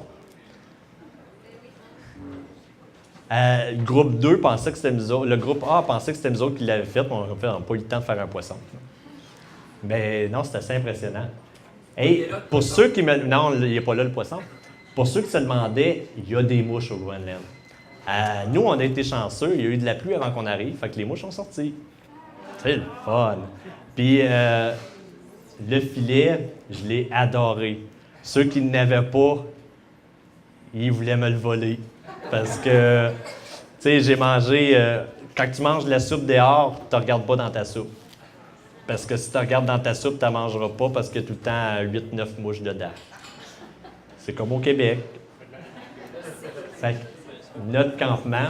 Le groupe 2 pensait que c'était nous autres. Le groupe A pensait que c'était nous autres qui l'avaient fait, mais on n'a pas eu le temps de faire un poisson. Mais non, c'est assez impressionnant. Et pour ceux qui me... Non, il n'est pas là le poisson. Pour ceux qui se demandaient, il y a des mouches au Groenland. Nous, on a été chanceux, il y a eu de la pluie avant qu'on arrive, fait que les mouches sont sorties. C'est le fun. Puis le filet, je l'ai adoré. Ceux qui n'avaient pas, ils voulaient me le voler. Parce que, tu sais, j'ai mangé... quand tu manges de la soupe dehors, tu ne regardes pas dans ta soupe. Parce que si tu regardes dans ta soupe, tu ne mangeras pas parce qu'il y a tout le temps 8-9 mouches dedans. C'est comme au Québec. Fait que notre campement,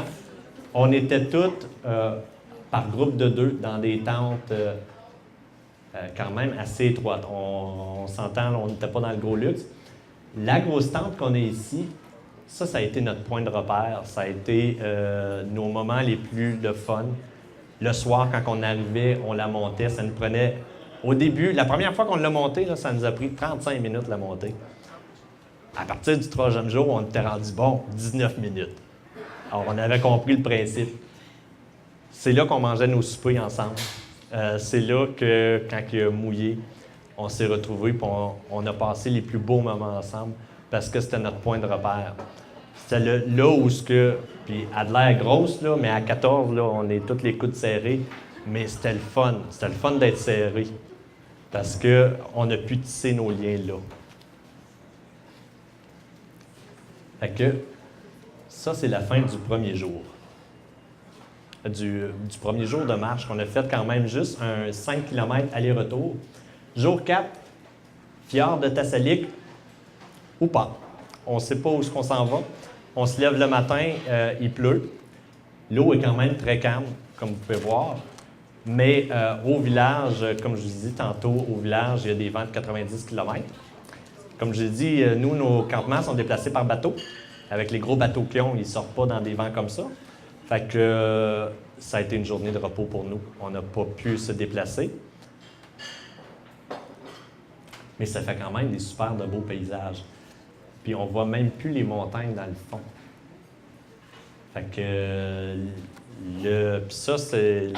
on était tous par groupe de 2 dans des tentes quand même assez étroites. On s'entend, on n'était pas dans le gros luxe. La grosse tente qu'on a ici, ça a été notre point de repère. Ça a été nos moments les plus de fun. Le soir, quand on arrivait, on la montait. Ça nous prenait... Au début, la première fois qu'on l'a montée, là, ça nous a pris 35 minutes la montée. À partir du 3e jour, on était rendu, 19 minutes. Alors, on avait compris le principe. C'est là qu'on mangeait nos soupers ensemble. C'est là que, quand il a mouillé, on s'est retrouvés et on a passé les plus beaux moments ensemble parce que c'était notre point de repère. C'était là où ce que... Puis, elle a de l'air grosse, là, mais à 14, là, on est tous les coudes serrés. Mais c'était le fun. C'était le fun d'être serré. Parce qu'on a pu tisser nos liens là. Fait que ça, c'est la fin du premier jour. Du premier jour de marche qu'on a fait quand même juste un 5 km aller-retour. Jour 4, fjord de Tassalik ou pas. On ne sait pas où est-ce qu'on s'en va. On se lève le matin, il pleut. L'eau est quand même très calme, comme vous pouvez voir. Mais au village, comme je vous ai dit tantôt, au village, il y a des vents de 90 km. Comme je l'ai dit, nous, nos campements sont déplacés par bateau. Avec les gros bateaux qu'ils ont, ils ne sortent pas dans des vents comme ça. Fait que ça a été une journée de repos pour nous. On n'a pas pu se déplacer. Mais ça fait quand même des super de beaux paysages. Puis on voit même plus les montagnes dans le fond. Fait que puis ça, c'est...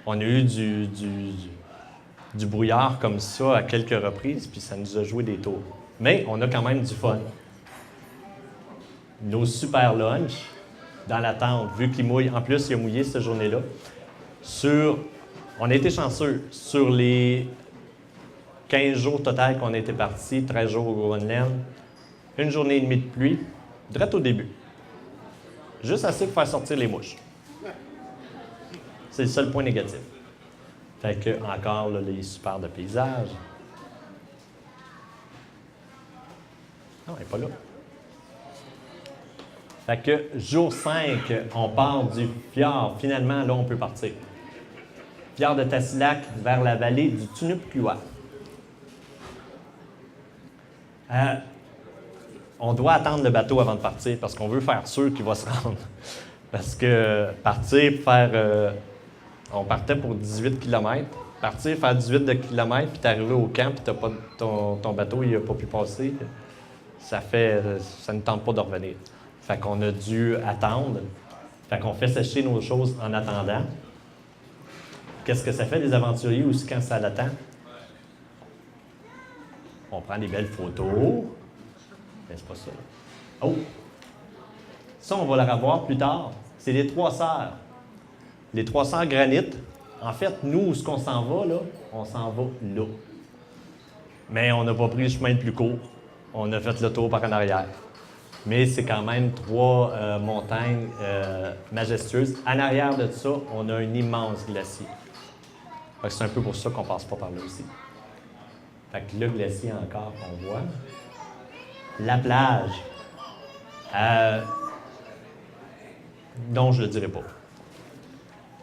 On a eu du brouillard comme ça à quelques reprises, puis ça nous a joué des tours. Mais on a quand même du fun. Nos super lunchs dans la tente, vu qu'il mouille. En plus, il a mouillé cette journée-là. On a été chanceux. Sur les 15 jours total qu'on a été partis, 13 jours au Groenland, une journée et demie de pluie, direct au début. Juste assez pour faire sortir les mouches. C'est le seul point négatif. Fait que, encore, là, les super de paysage. Non, elle n'est pas là. Fait que, jour 5, on part du fjord. Finalement, là, on peut partir. Fjord de Tassiliak vers la vallée du Tunupkua. On doit attendre le bateau avant de partir parce qu'on veut faire sûr qu'il va se rendre. Parce que partir, on partait pour 18 km. Partir, faire 18 km, puis t'arriver au camp, puis ton bateau, il n'a pas pu passer. Ça ne tente pas de revenir. Fait qu'on a dû attendre. Fait qu'on fait sécher nos choses en attendant. Qu'est-ce que ça fait des aventuriers aussi quand ça l'attend? On prend des belles photos. Mais c'est pas ça. Oh! Ça, on va la revoir plus tard. c'est les Trois Sœurs. Les Trois Sœurs granit. En fait, nous, où est-ce qu'on s'en va, là? On s'en va là. Mais on n'a pas pris le chemin le plus court. On a fait le tour par en arrière. Mais c'est quand même trois montagnes majestueuses. En arrière de ça, on a un immense glacier. C'est un peu pour ça qu'on passe pas par là aussi. Fait que le glacier encore, on voit. La plage. Non, je ne le dirai pas.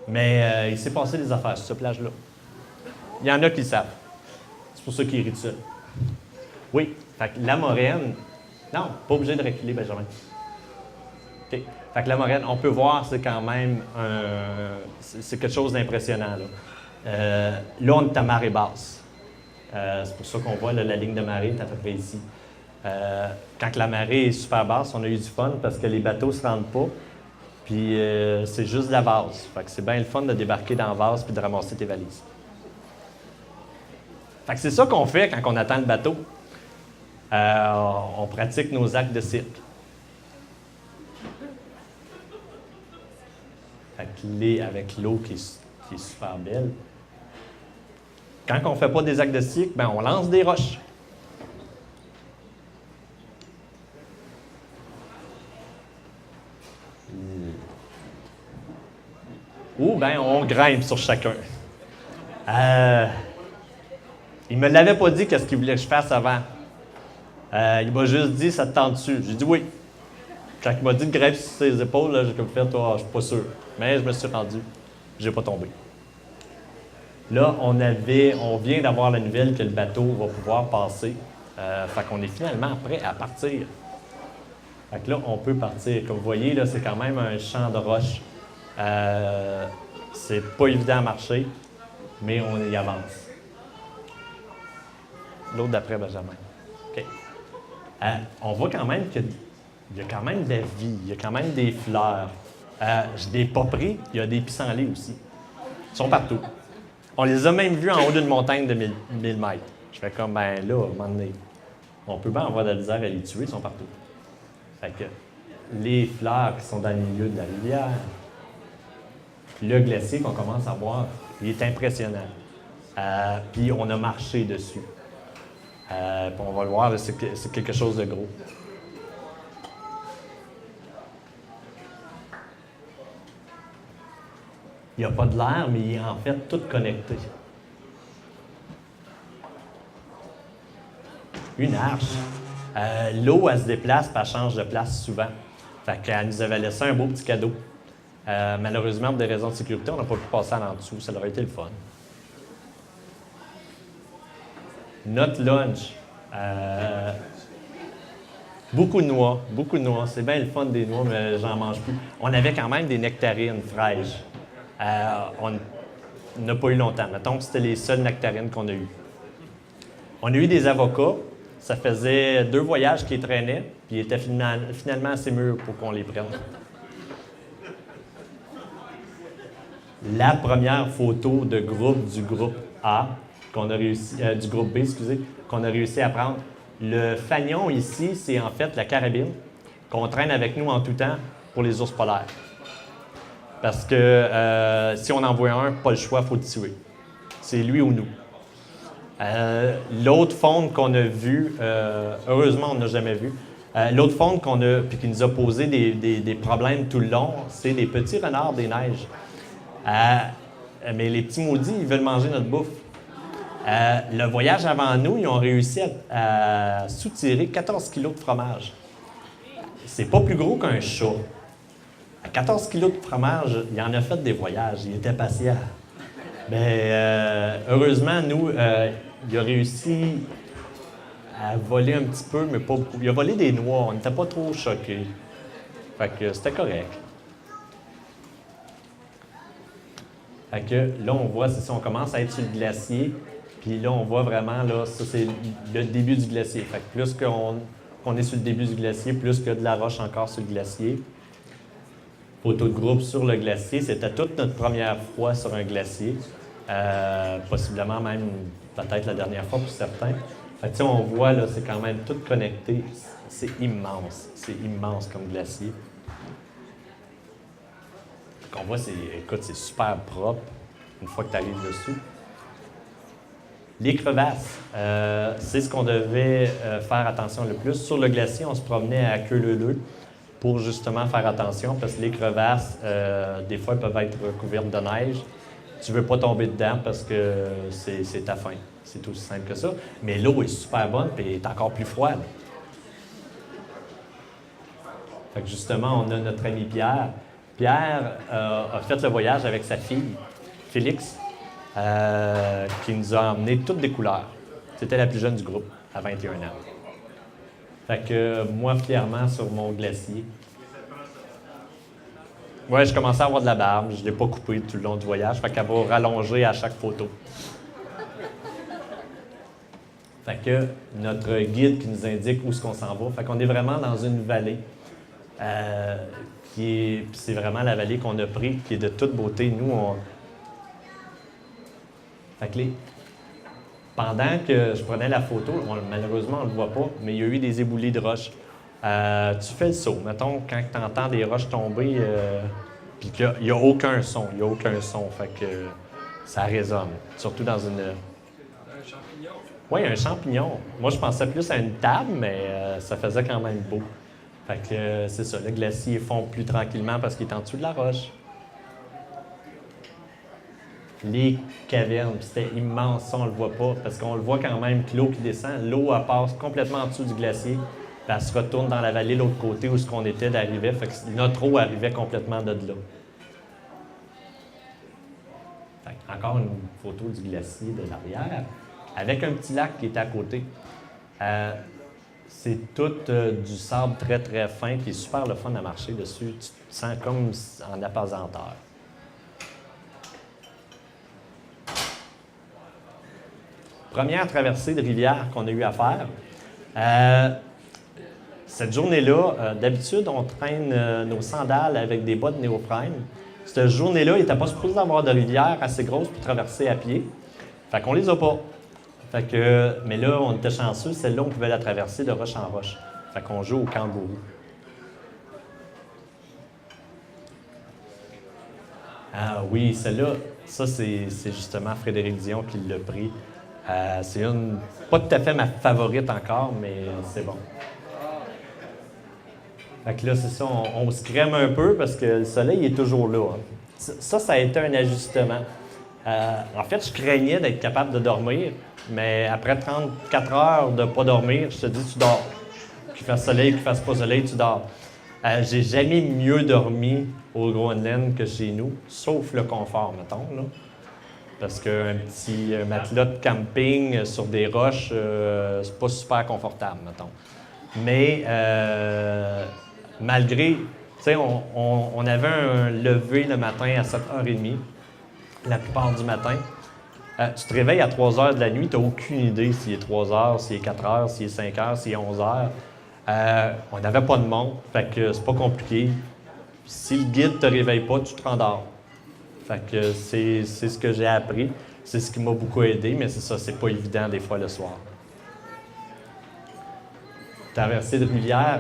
Mais il s'est passé des affaires sur cette plage-là. Il y en a qui le savent. C'est pour ça qu'ils rient de ça. Oui, fait que la moraine... Non, pas obligé de reculer, Benjamin. OK. Fait que la moraine, on peut voir, c'est quand même c'est quelque chose d'impressionnant. Là, on est à marée basse. C'est pour ça qu'on voit là, la ligne de marée est à peu près ici. Quand la marée est super basse, on a eu du fun parce que les bateaux ne se rendent pas. Puis c'est juste de la vase. Fait que c'est bien le fun de débarquer dans la vase puis de ramasser tes valises. Fait que c'est ça qu'on fait quand on attend le bateau. On pratique nos actes de cirque. Fait que avec l'eau qui est super belle. Quand on ne fait pas des actes de cirque, ben on lance des roches. Ou bien on grimpe sur chacun. Il me l'avait pas dit qu'est-ce qu'il voulait que je fasse avant. Il m'a juste dit, ça te tente dessus. J'ai dit oui. Quand il m'a dit de grimper sur ses épaules, là, j'ai comme fait, je suis pas sûr. Mais je me suis rendu. J'ai pas tombé. Là, on vient d'avoir la nouvelle que le bateau va pouvoir passer. Fait qu'on est finalement prêt à partir. Fait que là, on peut partir. Comme vous voyez, là, c'est quand même un champ de roches. C'est pas évident à marcher, mais on y avance. L'autre d'après, Benjamin. OK. On voit quand même qu'il y a quand même de la vie, il y a quand même des fleurs. Je ne l'ai pas pris, il y a des pissenlits aussi. Ils sont partout. On les a même vus en haut d'une montagne de 1000 mètres. Je fais comme, ben là, à un moment donné, on peut bien avoir de la misère à les tuer, ils sont partout. Fait que les fleurs qui sont dans le milieu de la rivière, le glacier qu'on commence à voir, il est impressionnant. Puis on a marché dessus. Puis on va le voir, c'est quelque chose de gros. Il n'y a pas de l'air, mais il est en fait tout connecté. Une arche. L'eau, elle se déplace, puis elle change de place souvent. Fait qu'elle nous avait laissé un beau petit cadeau. Malheureusement, pour des raisons de sécurité, on n'a pas pu passer en dessous. Ça aurait été le fun. Notre lunch. Beaucoup de noix. C'est bien le fun des noix, mais j'en mange plus. On avait quand même des nectarines fraîches. On n'a pas eu longtemps. Mettons que c'était les seules nectarines qu'on a eues. On a eu des avocats. Ça faisait 2 voyages qui traînaient, puis ils étaient finalement assez mûrs pour qu'on les prenne. La première photo de groupe du groupe A, qu'on a réussi, du groupe B, excusez, qu'on a réussi à prendre. Le fanion ici, c'est en fait la carabine qu'on traîne avec nous en tout temps pour les ours polaires. Parce que si on en voit un, pas le choix, il faut le tuer. C'est lui ou nous. L'autre faune qu'on a vue, heureusement on n'a jamais vu, l'autre faune qu'on a, puis qui nous a posé des problèmes tout le long, c'est les petits renards des neiges. Mais les petits maudits, ils veulent manger notre bouffe. Le voyage avant nous, ils ont réussi à soutirer 14 kilos de fromage. C'est pas plus gros qu'un chat. À 14 kilos de fromage, il en a fait des voyages. Il était patient. Mais heureusement, nous, il a réussi à voler un petit peu, mais pas beaucoup. Il a volé des noix. On n'était pas trop choqués. Fait que c'était correct. Fait que là, on voit, c'est ça, on commence à être sur le glacier. Puis là, on voit vraiment, là, ça, c'est le début du glacier. Fait que plus qu'on est sur le début du glacier, plus qu'il y a de la roche encore sur le glacier. Photo de groupe sur le glacier. C'était toute notre première fois sur un glacier. Possiblement même, peut-être la dernière fois pour certains. Fait que, on voit, là, c'est quand même tout connecté. C'est immense. C'est immense comme glacier. qu'on voit, écoute, c'est super propre une fois que tu arrives dessus. Les crevasses, c'est ce qu'on devait faire attention le plus. Sur le glacier, on se promenait à queue leu-leu pour justement faire attention parce que les crevasses, des fois, peuvent être recouvertes de neige. Tu ne veux pas tomber dedans parce que c'est ta faim. C'est aussi simple que ça. Mais l'eau est super bonne et est encore plus froide. Fait que justement, on a notre ami Pierre. Pierre a fait le voyage avec sa fille, Félix, qui nous a emmené toutes des couleurs. C'était la plus jeune du groupe, à 21 ans. Fait que moi, fièrement, sur mon glacier. Ouais, je commençais à avoir de la barbe. Je ne l'ai pas coupée tout le long du voyage. Fait qu'elle va rallonger à chaque photo. Fait que notre guide qui nous indique où est-ce qu'on s'en va. Fait qu'on est vraiment dans une vallée. C'est vraiment la vallée qu'on a pris, qui est de toute beauté. Nous, Fait que pendant que je prenais la photo, malheureusement, on ne le voit pas, mais il y a eu des éboulis de roches. Tu fais le saut. Mettons, quand tu entends des roches tomber, puis qu'il n'y a aucun son. Il n'y a aucun son. Fait que ça résonne. Surtout dans une... Un champignon. Oui, un champignon. Moi, je pensais plus à une table, mais ça faisait quand même beau. Fait que c'est ça. Le glacier fond plus tranquillement parce qu'il est en dessous de la roche. Les cavernes, c'était immense, ça on le voit pas, parce qu'on le voit quand même que l'eau qui descend, l'eau elle passe complètement en dessous du glacier, puis elle se retourne dans la vallée de l'autre côté où ce qu'on était d'arriver, fait que notre eau arrivait complètement de là. Fait que encore une photo du glacier de l'arrière, avec un petit lac qui est à côté. C'est tout du sable très très fin, qui est super le fun à marcher dessus, tu te sens comme en apesanteur. Première traversée de rivière qu'on a eu à faire. Cette journée-là, d'habitude, on traîne nos sandales avec des bottes néoprène. Cette journée-là, il n'était pas supposé avoir de rivière assez grosse pour traverser à pied. Fait qu'on les a pas. Mais là, on était chanceux. Celle-là, on pouvait la traverser de roche en roche. Fait qu'on joue au kangourou. Ah oui, celle-là, ça, c'est justement Frédéric Dion qui l'a pris. C'est pas tout à fait ma favorite encore, mais c'est bon. Fait que là, c'est ça, on se crème un peu parce que le soleil est toujours là. Hein. Ça a été un ajustement. En fait, je craignais d'être capable de dormir, mais après 34 heures de ne pas dormir, je te dis, tu dors. Qu'il fasse soleil, qu'il fasse pas soleil, tu dors. J'ai jamais mieux dormi au Groenland que chez nous, sauf le confort, mettons, là. Parce qu'un petit matelas de camping sur des roches, c'est pas super confortable, mettons. Mais malgré, tu sais, on avait un lever le matin à 7h30, la plupart du matin. Tu te réveilles à 3h de la nuit, tu n'as aucune idée s'il est 3h, s'il est 4h, s'il est 5h, s'il est 11h. On n'avait pas de montre, fait que c'est pas compliqué. Si le guide ne te réveille pas, tu te rendors. Fait que c'est ce que j'ai appris. C'est ce qui m'a beaucoup aidé, mais c'est ça, c'est pas évident des fois le soir. Traversée de rivière,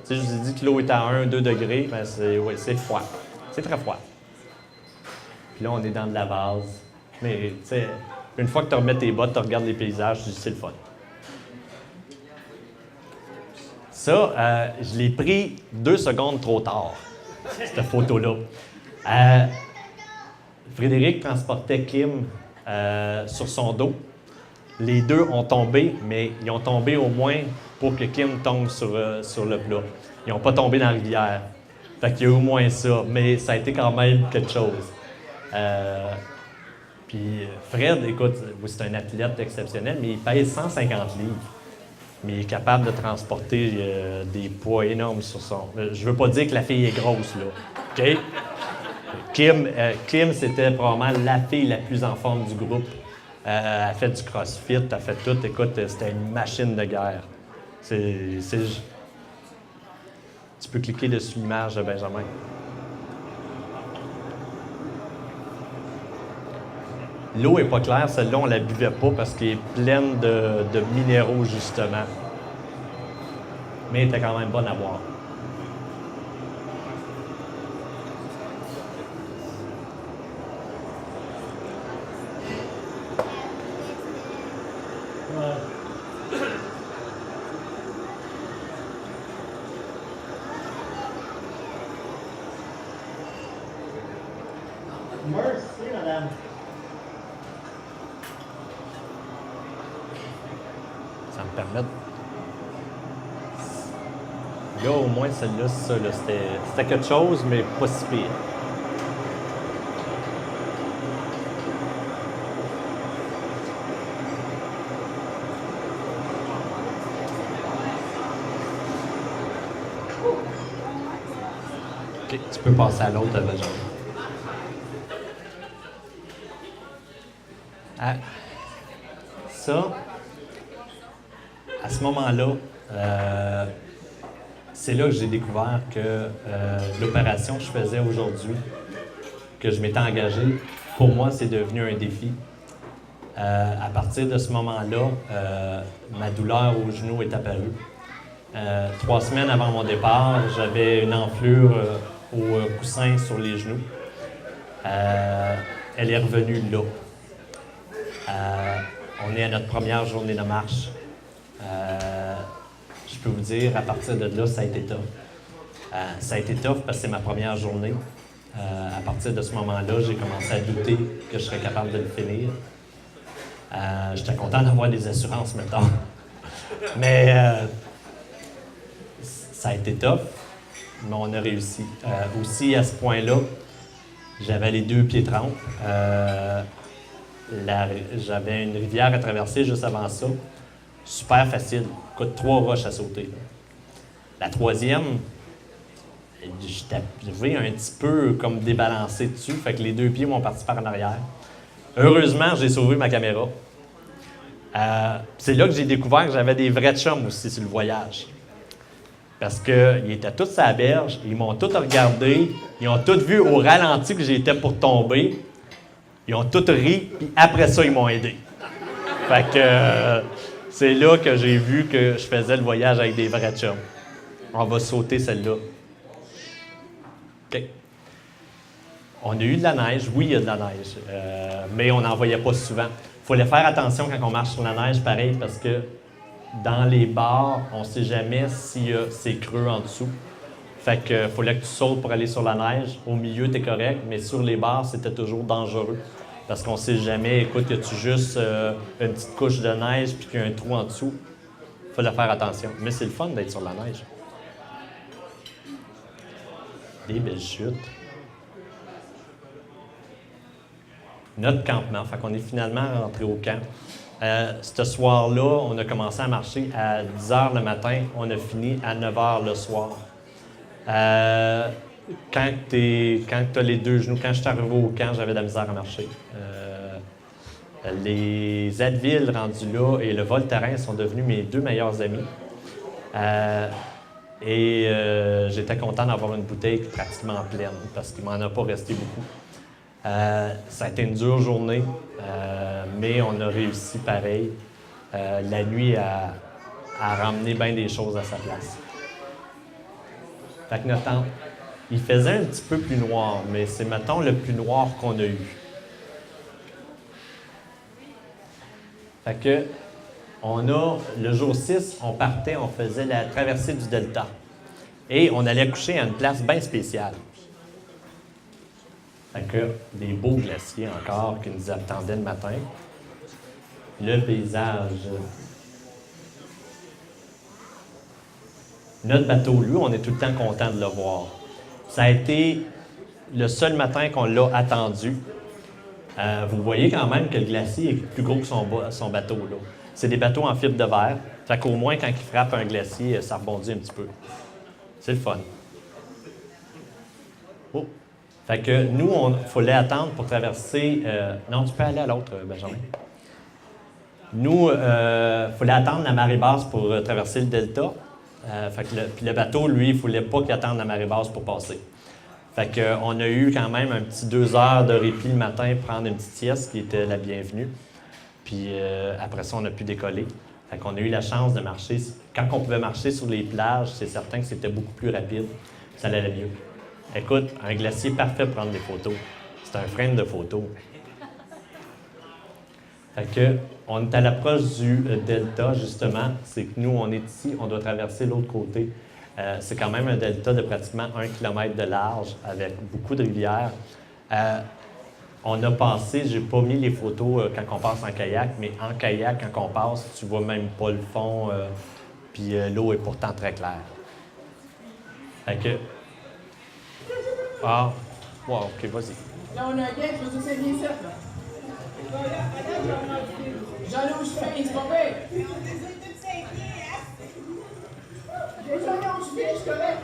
tu sais, je vous ai dit que l'eau est à 1-2 degrés, ben c'est froid. C'est très froid. Puis là, on est dans de la vase. Mais tu sais, une fois que tu remets tes bottes, tu regardes les paysages, tu dis c'est le fun. Ça, je l'ai pris 2 secondes trop tard, cette photo-là. Frédéric transportait Kim sur son dos. Les deux ont tombé, mais ils ont tombé au moins pour que Kim tombe sur le plat. Ils n'ont pas tombé dans la rivière. Fait qu'il y a au moins ça, mais ça a été quand même quelque chose. Puis Fred, écoute, c'est un athlète exceptionnel, mais il pèse 150 livres. Mais il est capable de transporter des poids énormes sur son... Je veux pas dire que la fille est grosse, là. OK? Kim, c'était probablement la fille la plus en forme du groupe. Elle fait du crossfit, elle fait tout. Écoute, c'était une machine de guerre. Tu peux cliquer dessus l'image de Benjamin. L'eau n'est pas claire, celle-là, on ne la buvait pas parce qu'elle est pleine de minéraux, justement. Mais elle était quand même bonne à boire. Merci, madame. Ça me permet de... Là, au moins, celle-là, c'est ça, là, c'était quelque chose, mais pas si pire. OK, tu peux passer à l'autre, Benjamin. Ah, ça, à ce moment-là, c'est là que j'ai découvert que l'opération que je faisais aujourd'hui, que je m'étais engagé, pour moi, c'est devenu un défi. À partir de ce moment-là, ma douleur au genou est apparue. 3 semaines avant mon départ, j'avais une enflure au coussin sur les genoux. Elle est revenue là. On est à notre première journée de marche. Je peux vous dire, à partir de là, ça a été tough. Ça a été tough parce que c'est ma première journée. À partir de ce moment-là, j'ai commencé à douter que je serais capable de le finir. J'étais content d'avoir des assurances maintenant. Mais ça a été tough, mais on a réussi. Aussi, à ce point-là, j'avais les 2 pieds trempes. J'avais une rivière à traverser juste avant ça. Super facile. Coûte 3 roches à sauter. La 3e, j'avais un petit peu comme débalancé dessus, fait que les 2 pieds m'ont parti par en arrière. Heureusement, j'ai sauvé ma caméra. C'est là que j'ai découvert que j'avais des vrais chums aussi sur le voyage. Parce qu'ils étaient tous sur la berge, ils m'ont tous regardé, ils ont tous vu au ralenti que j'étais pour tomber. Ils ont tous ri, puis après ça, ils m'ont aidé. Fait que c'est là que j'ai vu que je faisais le voyage avec des vrais chums. On va sauter celle-là. OK. On a eu de la neige. Oui, il y a de la neige. Mais on n'en voyait pas souvent. Il fallait faire attention quand on marche sur la neige, pareil, parce que dans les bars, on ne sait jamais si c'est creux en dessous. Fait que fallait que tu sautes pour aller sur la neige. Au milieu, tu es correct, mais sur les bars, c'était toujours dangereux. Parce qu'on ne sait jamais, écoute, y a-tu juste une petite couche de neige puis qu'il y a un trou en dessous? Il fallait faire attention. Mais c'est le fun d'être sur la neige. Des belles chutes. Notre campement. Fait qu'on est finalement rentré au camp. Ce soir-là, on a commencé à marcher à 10 h le matin. On a fini à 9 h le soir. Quand tu as les 2 genoux, quand je suis arrivé au camp, j'avais de la misère à marcher. Les Advil rendus là et le Voltaren sont devenus mes 2 meilleurs amis. J'étais content d'avoir une bouteille pratiquement pleine parce qu'il ne m'en a pas resté beaucoup. Ça a été une dure journée, mais on a réussi pareil la nuit à ramener bien des choses à sa place. Fait que notre temps, il faisait un petit peu plus noir, mais c'est, mettons, le plus noir qu'on a eu. Fait que, le jour 6, on partait, on faisait la traversée du delta. Et on allait coucher à une place bien spéciale. Fait que, des beaux glaciers encore qui nous attendaient le matin. Le paysage. Notre bateau, lui, on est tout le temps content de le voir. Ça a été le seul matin qu'on l'a attendu. Vous voyez quand même que le glacier est plus gros que son bateau, là. C'est des bateaux en fibre de verre. Fait qu'au moins, quand il frappe un glacier, ça rebondit un petit peu. C'est le fun. Oh. Fait que nous, il fallait attendre pour traverser... non, tu peux aller à l'autre, Benjamin. Nous, il fallait attendre la marée basse pour traverser le delta. Fait que le bateau, lui, il ne fallait pas qu'il attende la marée basse pour passer. Fait qu'on a eu quand même un petit 2 heures de répit le matin pour prendre une petite sieste qui était la bienvenue. Puis après ça, on a pu décoller. Fait qu'on a eu la chance de marcher. Quand on pouvait marcher sur les plages, c'est certain que c'était beaucoup plus rapide. Ça allait mieux. Écoute, un glacier parfait pour prendre des photos. C'est un frame de photos. Fait que On est à l'approche du delta, justement. C'est que nous, on est ici, on doit traverser l'autre côté. C'est quand même un delta de pratiquement 1 km de large avec beaucoup de rivières. On a passé, j'ai pas mis les photos quand on passe en kayak, mais en kayak, quand on passe, tu vois même pas le fond, puis l'eau est pourtant très claire. Fait que... Ah, wow, OK, vas-y. Là, on a un gars qui veut dire c'est bien ça, là. J'en ai où je fais, c'est pas vrai. J'en ai où je fais, je suis correct.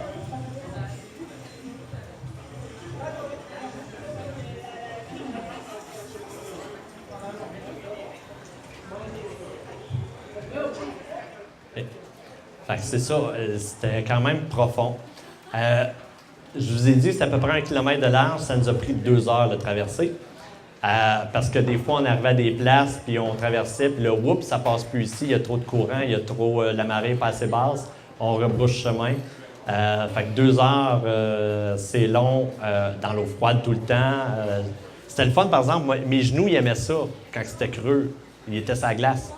Fait que c'est ça, c'était quand même profond. Je vous ai dit que c'est à peu près 1 km de large, ça nous a pris 2 heures de traverser. Parce que des fois, on arrivait à des places, puis on traversait, puis là, oups, ça passe plus ici, il y a trop de courant, il y a trop, la marée n'est pas assez basse, on rebrouche chemin. Fait que 2 heures, c'est long, dans l'eau froide tout le temps. C'était le fun, par exemple, moi, mes genoux, ils aimaient ça quand c'était creux, ils étaient sur la glace.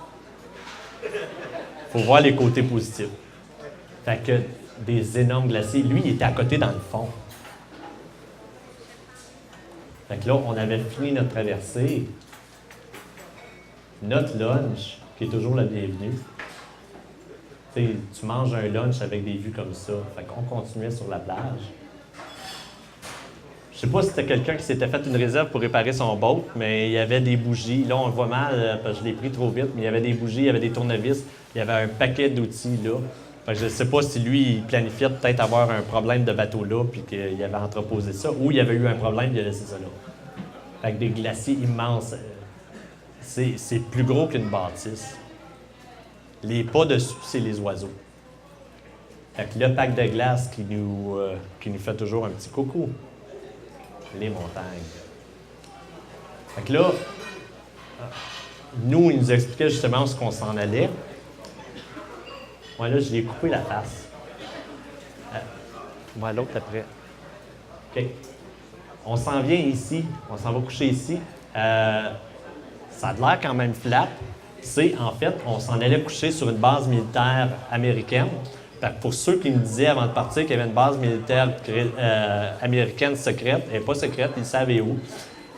Faut voir les côtés positifs. Fait que des énormes glaciers. Lui, il était à côté dans le fond. Fait que là, on avait fini notre traversée. Notre lunch, qui est toujours la bienvenue. Tu sais, tu manges un lunch avec des vues comme ça. Fait qu'on continuait sur la plage. Je sais pas si c'était quelqu'un qui s'était fait une réserve pour réparer son boat, mais il y avait des bougies. Là, on le voit mal parce que je l'ai pris trop vite, mais il y avait des bougies, il y avait des tournevis, il y avait un paquet d'outils là. Fait que je ne sais pas si lui, il planifiait peut-être avoir un problème de bateau là, puis qu'il avait entreposé ça, ou il y avait eu un problème, il a laissé ça là. Fait que des glaciers immenses. C'est plus gros qu'une bâtisse. Les pas dessus, c'est les oiseaux. Fait que le pack de glace qui nous fait toujours un petit coucou. Les montagnes. Fait que là, nous, il nous expliquait justement où on s'en allait. Moi, là, je lui ai coupé la face. Moi, l'autre après. OK. On s'en vient ici. On s'en va coucher ici. Ça a l'air quand même flat. C'est, en fait, on s'en allait coucher sur une base militaire américaine. Pour ceux qui me disaient avant de partir qu'il y avait une base militaire américaine secrète, elle n'est pas secrète, ils savaient où.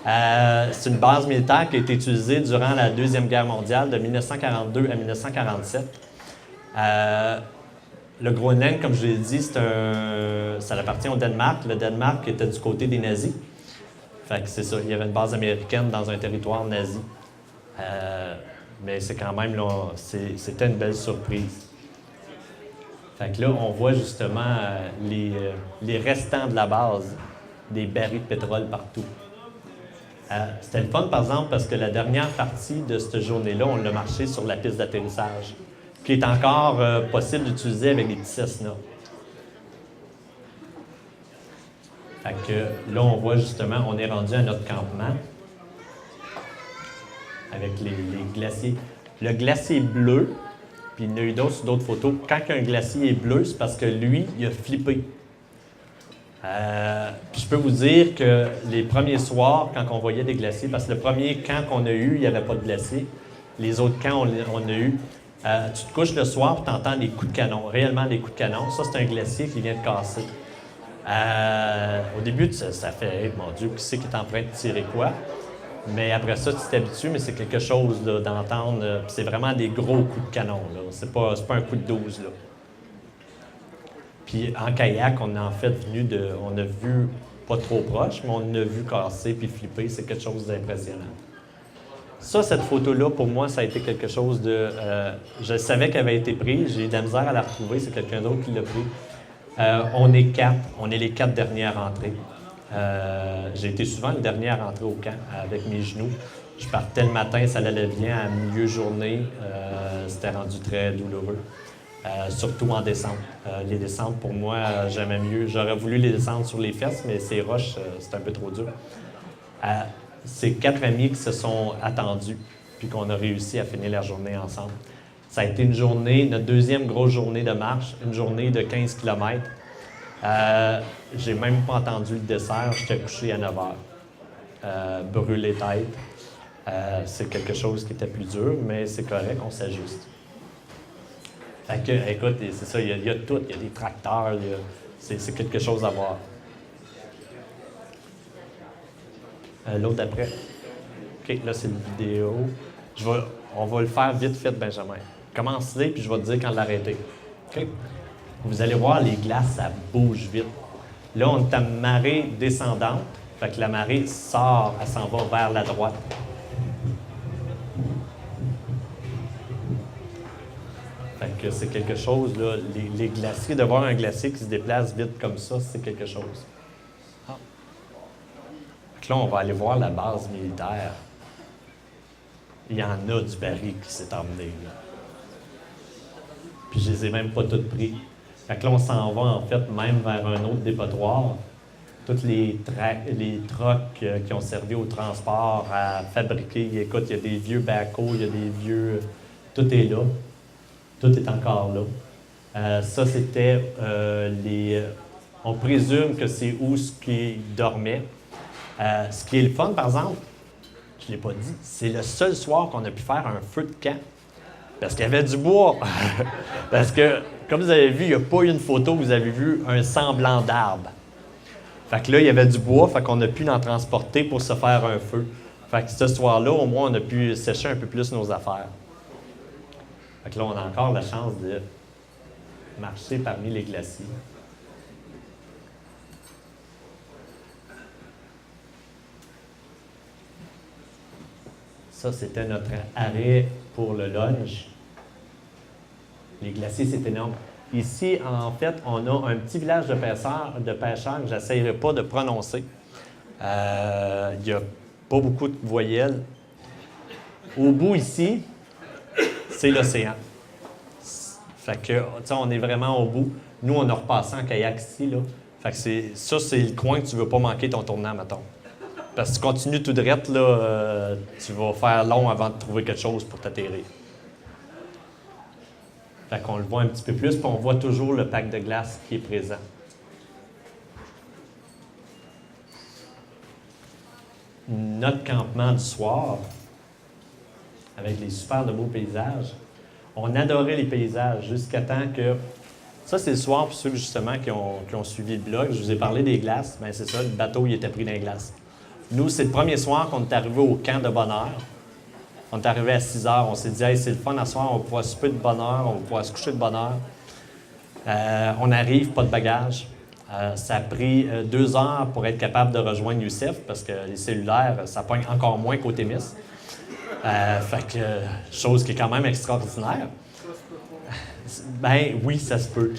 C'est une base militaire qui a été utilisée durant la Deuxième Guerre mondiale de 1942 à 1947. Le Groenland, comme je l'ai dit, ça appartient au Danemark. Le Danemark était du côté des nazis. Fait que c'est ça, il y avait une base américaine dans un territoire nazi. Mais c'est quand même, là, c'était une belle surprise. Fait que là, on voit justement les restants de la base, des barils de pétrole partout. C'était le fun, par exemple, parce que la dernière partie de cette journée-là, on l'a marché sur la piste d'atterrissage, qui est encore possible d'utiliser avec des petits Cessna. Fait que là, on voit justement, on est rendu à notre campement avec les glaciers. Le glacier bleu, puis il y en a eu d'autres sur d'autres photos. Quand un glacier est bleu, c'est parce que lui, il a flippé. Puis je peux vous dire que les premiers soirs, quand on voyait des glaciers, parce que le premier camp qu'on a eu, il n'y avait pas de glacier. Les autres camps, on a eu. Tu te couches le soir, tu entends des coups de canon, réellement des coups de canon. Ça, c'est un glacier qui vient de casser. Au début, ça fait, hey, mon Dieu, qui c'est qui est en train de tirer quoi? Mais après ça, tu t'habitues, mais c'est quelque chose là, d'entendre. C'est vraiment des gros coups de canon. Là. C'est pas un coup de 12. Là. Puis en kayak, on a en fait on a vu pas trop proche, mais on a vu casser puis flipper. C'est quelque chose d'impressionnant. Ça, cette photo-là, pour moi, ça a été quelque chose de... je savais qu'elle avait été prise. J'ai eu de la misère à la retrouver. C'est quelqu'un d'autre qui l'a pris. On est 4. On est les 4 dernières entrées. J'ai été souvent le dernier à rentrer au camp avec mes genoux. Je partais le matin, ça allait bien à milieu journée. C'était rendu très douloureux, surtout en descente. Les descentes, pour moi, j'aimais mieux. J'aurais voulu les descendre sur les fesses, mais ces roches, c'est un peu trop dur. C'est 4 amis qui se sont attendus, puis qu'on a réussi à finir la journée ensemble. Ça a été une journée, notre deuxième grosse journée de marche, une journée de 15 km. J'ai même pas entendu le dessert, j'étais couché à 9 h. Brûlé tête. C'est quelque chose qui était plus dur, mais c'est correct, on s'ajuste. Fait que, écoute, c'est ça, il y a tout. Il y a des tracteurs, c'est quelque chose à voir. L'autre d'après. OK, là, c'est une vidéo. On va le faire vite fait, Benjamin. Commencez, puis je vais te dire quand l'arrêter. OK? Vous allez voir, les glaces, ça bouge vite. Là, on est à marée descendante. Fait que la marée sort, elle s'en va vers la droite. Fait que c'est quelque chose, là, les glaciers, de voir un glacier qui se déplace vite comme ça, c'est quelque chose. Ah. Fait que là, on va aller voir la base militaire. Il y en a du baril qui s'est emmené, là. Puis je les ai même pas toutes pris. Fait que là, on s'en va, en fait, même vers un autre dépotoir. Toutes les trocs qui ont servi au transport, à fabriquer. Écoute, il y a des vieux backhoes, il y a des vieux... Tout est là. Tout est encore là. Ça, c'était on présume que c'est où ce qui dormait. Ce qui est le fun, par exemple, je ne l'ai pas dit, c'est le seul soir qu'on a pu faire un feu de camp. Parce qu'il y avait du bois. Parce que, comme vous avez vu, il n'y a pas eu une photo où vous avez vu un semblant d'arbre. Fait que là, il y avait du bois, fait qu'on a pu en transporter pour se faire un feu. Fait que ce soir-là, au moins, on a pu sécher un peu plus nos affaires. Fait que là, on a encore la chance de marcher parmi les glaciers. Ça, c'était notre arrêt pour le lunch. Les glaciers, c'est énorme. Ici, en fait, on a un petit village de pêcheurs que je n'essayerai pas de prononcer. Il n'y a pas beaucoup de voyelles. Au bout, ici, c'est l'océan. Fait que, tu sais, on est vraiment au bout. Nous, on a repassé en kayak ici, là. Fait que c'est le coin que tu ne veux pas manquer ton tournant, mettons. Parce que tu continues tout droit, là, tu vas faire long avant de trouver quelque chose pour t'atterrir. Fait qu'on le voit un petit peu plus, puis on voit toujours le pack de glace qui est présent. Notre campement du soir, avec les super de beaux paysages. On adorait les paysages jusqu'à temps que... Ça, c'est le soir pour ceux justement qui ont suivi le blog. Je vous ai parlé des glaces. Bien, c'est ça, le bateau, il était pris dans les glaces. Nous, c'est le premier soir qu'on est arrivé au camp de bonne heure. On est arrivé à 6 heures. On s'est dit, hey, c'est le fun à soir, on va pouvoir souper de bonne heure, on va pouvoir se coucher de bonne heure. On arrive, pas de bagages. Ça a pris 2 heures pour être capable de rejoindre Youssef, parce que les cellulaires, ça pogne encore moins qu'au Témis. Fait que, chose qui est quand même extraordinaire. Ben oui, ça se peut.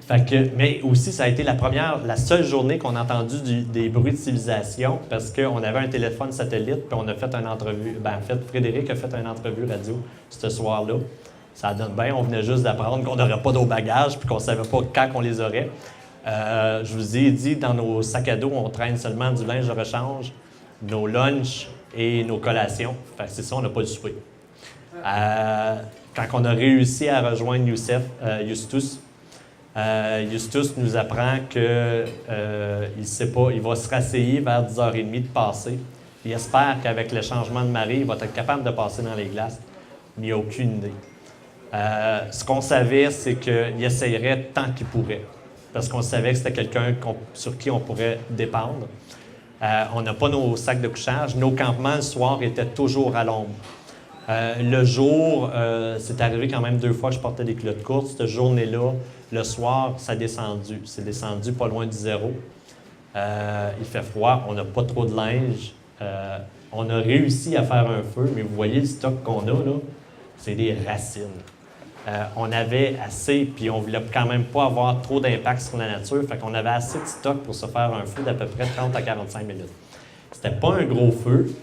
Fait que, mais aussi, ça a été la seule journée qu'on a entendu des bruits de civilisation parce qu'on avait un téléphone satellite puis on a fait une entrevue. Ben, en fait, Frédéric a fait une entrevue radio ce soir-là. Ça donne bien. On venait juste d'apprendre qu'on n'aurait pas nos bagages puis qu'on ne savait pas quand on les aurait. Je vous ai dit, dans nos sacs à dos, on traîne seulement du linge de rechange, nos lunchs et nos collations. Fait que c'est ça, on n'a pas le souper. Quand on a réussi à rejoindre Justus nous apprend qu'il ne sait pas, il va se rasseyer vers 10h30 de passer. Il espère qu'avec le changement de marée, il va être capable de passer dans les glaces. Mais il n'y a aucune idée. Ce qu'on savait, c'est qu'il essayerait tant qu'il pourrait. Parce qu'on savait que c'était quelqu'un sur qui on pourrait dépendre. On n'a pas nos sacs de couchage. Nos campements, le soir, étaient toujours à l'ombre. Le jour, c'est arrivé quand même 2 fois que je portais des culottes courtes. Cette journée-là, le soir, ça a descendu. C'est descendu pas loin du 0. Il fait froid, on n'a pas trop de linge. On a réussi à faire un feu, mais vous voyez le stock qu'on a, là, c'est des racines. On avait assez, puis on ne voulait quand même pas avoir trop d'impact sur la nature, fait qu'on avait assez de stock pour se faire un feu d'à peu près 30 à 45 minutes. C'était pas un gros feu.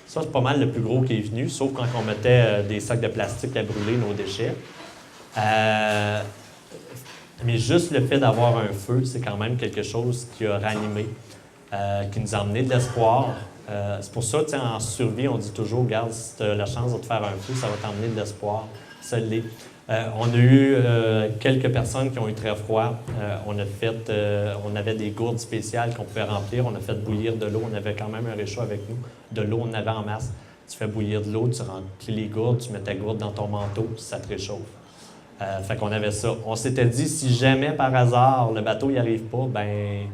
Ça, c'est pas mal le plus gros qui est venu, sauf quand on mettait des sacs de plastique à brûler nos déchets. Mais juste le fait d'avoir un feu, c'est quand même quelque chose qui a ranimé, qui nous a amené de l'espoir. C'est pour ça, en survie, on dit toujours, regarde, si tu as la chance de te faire un feu, ça va t'emmener de l'espoir. Ça l'est. On a eu quelques personnes qui ont eu très froid. On avait des gourdes spéciales qu'on pouvait remplir. On a fait bouillir de l'eau. On avait quand même un réchaud avec nous. De l'eau, on en avait en masse. Tu fais bouillir de l'eau, tu remplis les gourdes, tu mets ta gourde dans ton manteau, ça te réchauffe. Fait qu'on avait ça. On s'était dit, si jamais par hasard le bateau n'y arrive pas, ben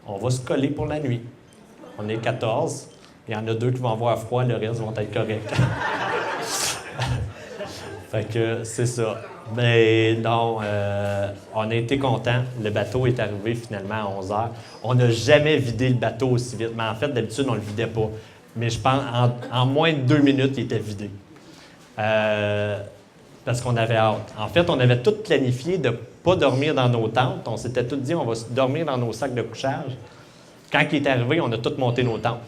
on va se coller pour la nuit. On est 14. Il y en a 2 qui vont avoir froid, le reste vont être corrects. Fait que c'est ça. Mais non, on a été contents. Le bateau est arrivé finalement à 11 heures. On n'a jamais vidé le bateau aussi vite. Mais en fait, d'habitude, on ne le vidait pas. Mais je pense en moins de 2 minutes, il était vidé. Parce qu'on avait hâte. En fait, on avait tout planifié de ne pas dormir dans nos tentes. On s'était tous dit, on va dormir dans nos sacs de couchage. Quand il est arrivé, on a tous monté nos tentes.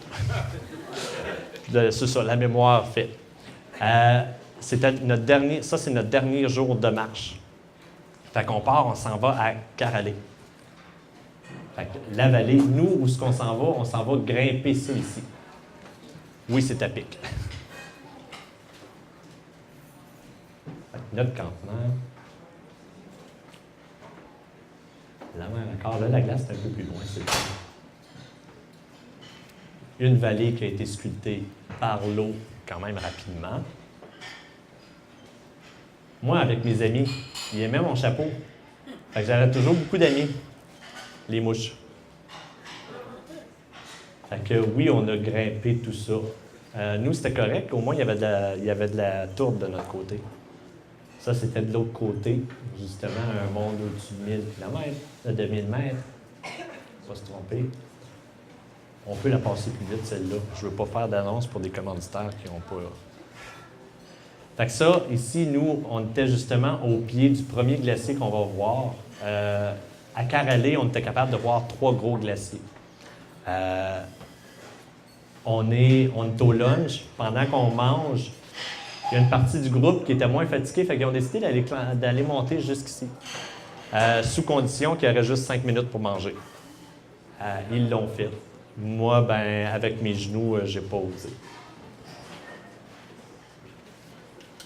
C'est ça, la mémoire fait. C'était ça, c'est notre dernier jour de marche. Fait qu'on part, on s'en va à Caralé. Fait que la vallée, nous, où est-ce qu'on s'en va? On s'en va grimper ça ici. Oui, c'est à pic. Fait que notre campement. La mer encore, là, la glace est un peu plus loin, c'est bon. Une vallée qui a été sculptée par l'eau quand même rapidement. Moi, avec mes amis, ils aimaient mon chapeau. Fait que j'avais toujours beaucoup d'amis. Les mouches. Fait que oui, on a grimpé tout ça. Nous, c'était correct. Au moins, il y avait de la tourbe de notre côté. Ça, c'était de l'autre côté. Justement, un monde au-dessus de 1000 km, de 1000 mètres. Pas se tromper. On peut la passer plus vite, celle-là. Je ne veux pas faire d'annonce pour des commanditaires qui n'ont pas... Fait que ça, ici, nous, on était justement au pied du premier glacier qu'on va voir. À Caralé, on était capable de voir 3 gros glaciers. On est au lunch. Pendant qu'on mange, il y a une partie du groupe qui était moins fatiguée, fait qu'ils ont décidé d'aller monter jusqu'ici. Sous condition qu'il y aurait juste 5 minutes pour manger. Ils l'ont fait. Moi, ben, avec mes genoux, j'ai pas osé.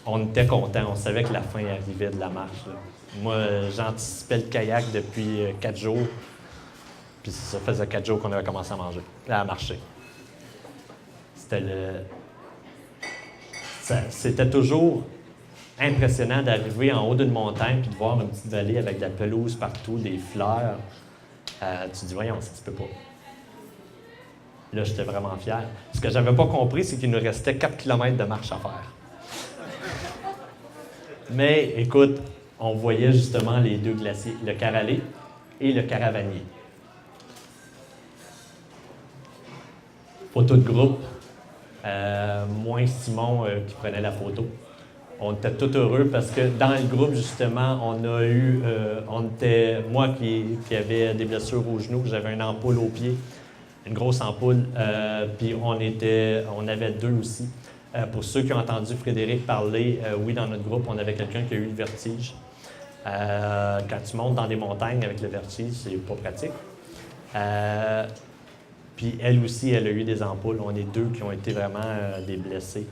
On était contents. On savait que la fin arrivait de la marche. Là. Moi, j'anticipais le kayak depuis 4 jours. Puis ça faisait 4 jours qu'on avait commencé à marcher. C'était toujours impressionnant d'arriver en haut d'une montagne puis de voir une petite vallée avec de la pelouse partout, des fleurs. Tu te dis, voyons, ça se peut pas. Là, j'étais vraiment fier. Ce que j'avais pas compris, c'est qu'il nous restait 4 km de marche à faire. Mais, écoute, on voyait justement les 2 glaciers, le Caralé et le Caravanier. Photo de groupe. Moins Simon qui prenait la photo. On était tout heureux parce que dans le groupe, justement, on était moi qui avait des blessures aux genoux, j'avais une ampoule au pied, une grosse ampoule, puis on avait 2 aussi. Pour ceux qui ont entendu Frédéric parler, oui, dans notre groupe, on avait quelqu'un qui a eu le vertige. Quand tu montes dans des montagnes avec le vertige, c'est pas pratique. Puis elle aussi, elle a eu des ampoules. On est 2 qui ont été vraiment des blessés,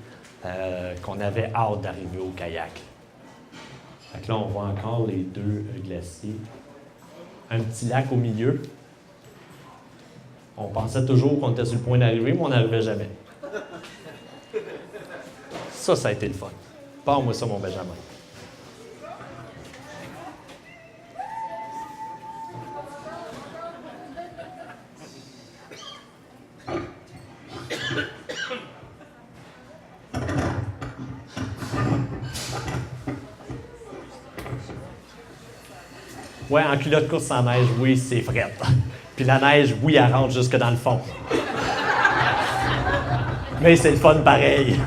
qu'on avait hâte d'arriver au kayak. Fait que là, on voit encore les 2 glaciers. Un petit lac au milieu. On pensait toujours qu'on était sur le point d'arriver, mais on n'arrivait jamais. Ça a été le fun. Parle-moi ça, mon Benjamin. Ouais, en culotte course sans neige, oui, c'est frette. Puis la neige, oui, elle rentre jusque dans le fond. Mais c'est le fun pareil.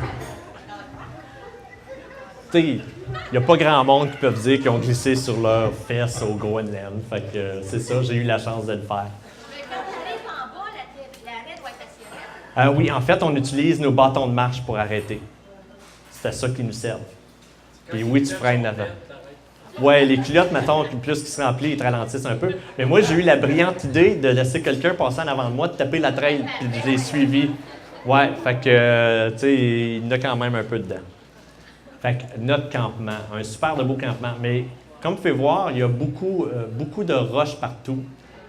Tu sais, il n'y a pas grand monde qui peuvent dire qu'ils ont glissé sur leurs fesses au Groenland. Fait que c'est ça, j'ai eu la chance de le faire. Mais quand tu arrives en bas, l'arrêt doit être assez raide. Oui, en fait, on utilise nos bâtons de marche pour arrêter. C'est à ça qu'ils nous servent. Et oui, tu freines avant. Ouais, les culottes, mettons, plus qu'ils se remplissent, ils te ralentissent un peu. Mais moi, j'ai eu la brillante idée de laisser quelqu'un passer en avant de moi, de taper la traîne, puis je l'ai suivi. Ouais, fait que, tu sais, il y en a quand même un peu dedans. Fait que notre campement, un super de beau campement. Mais comme vous pouvez voir, il y a beaucoup de roches partout.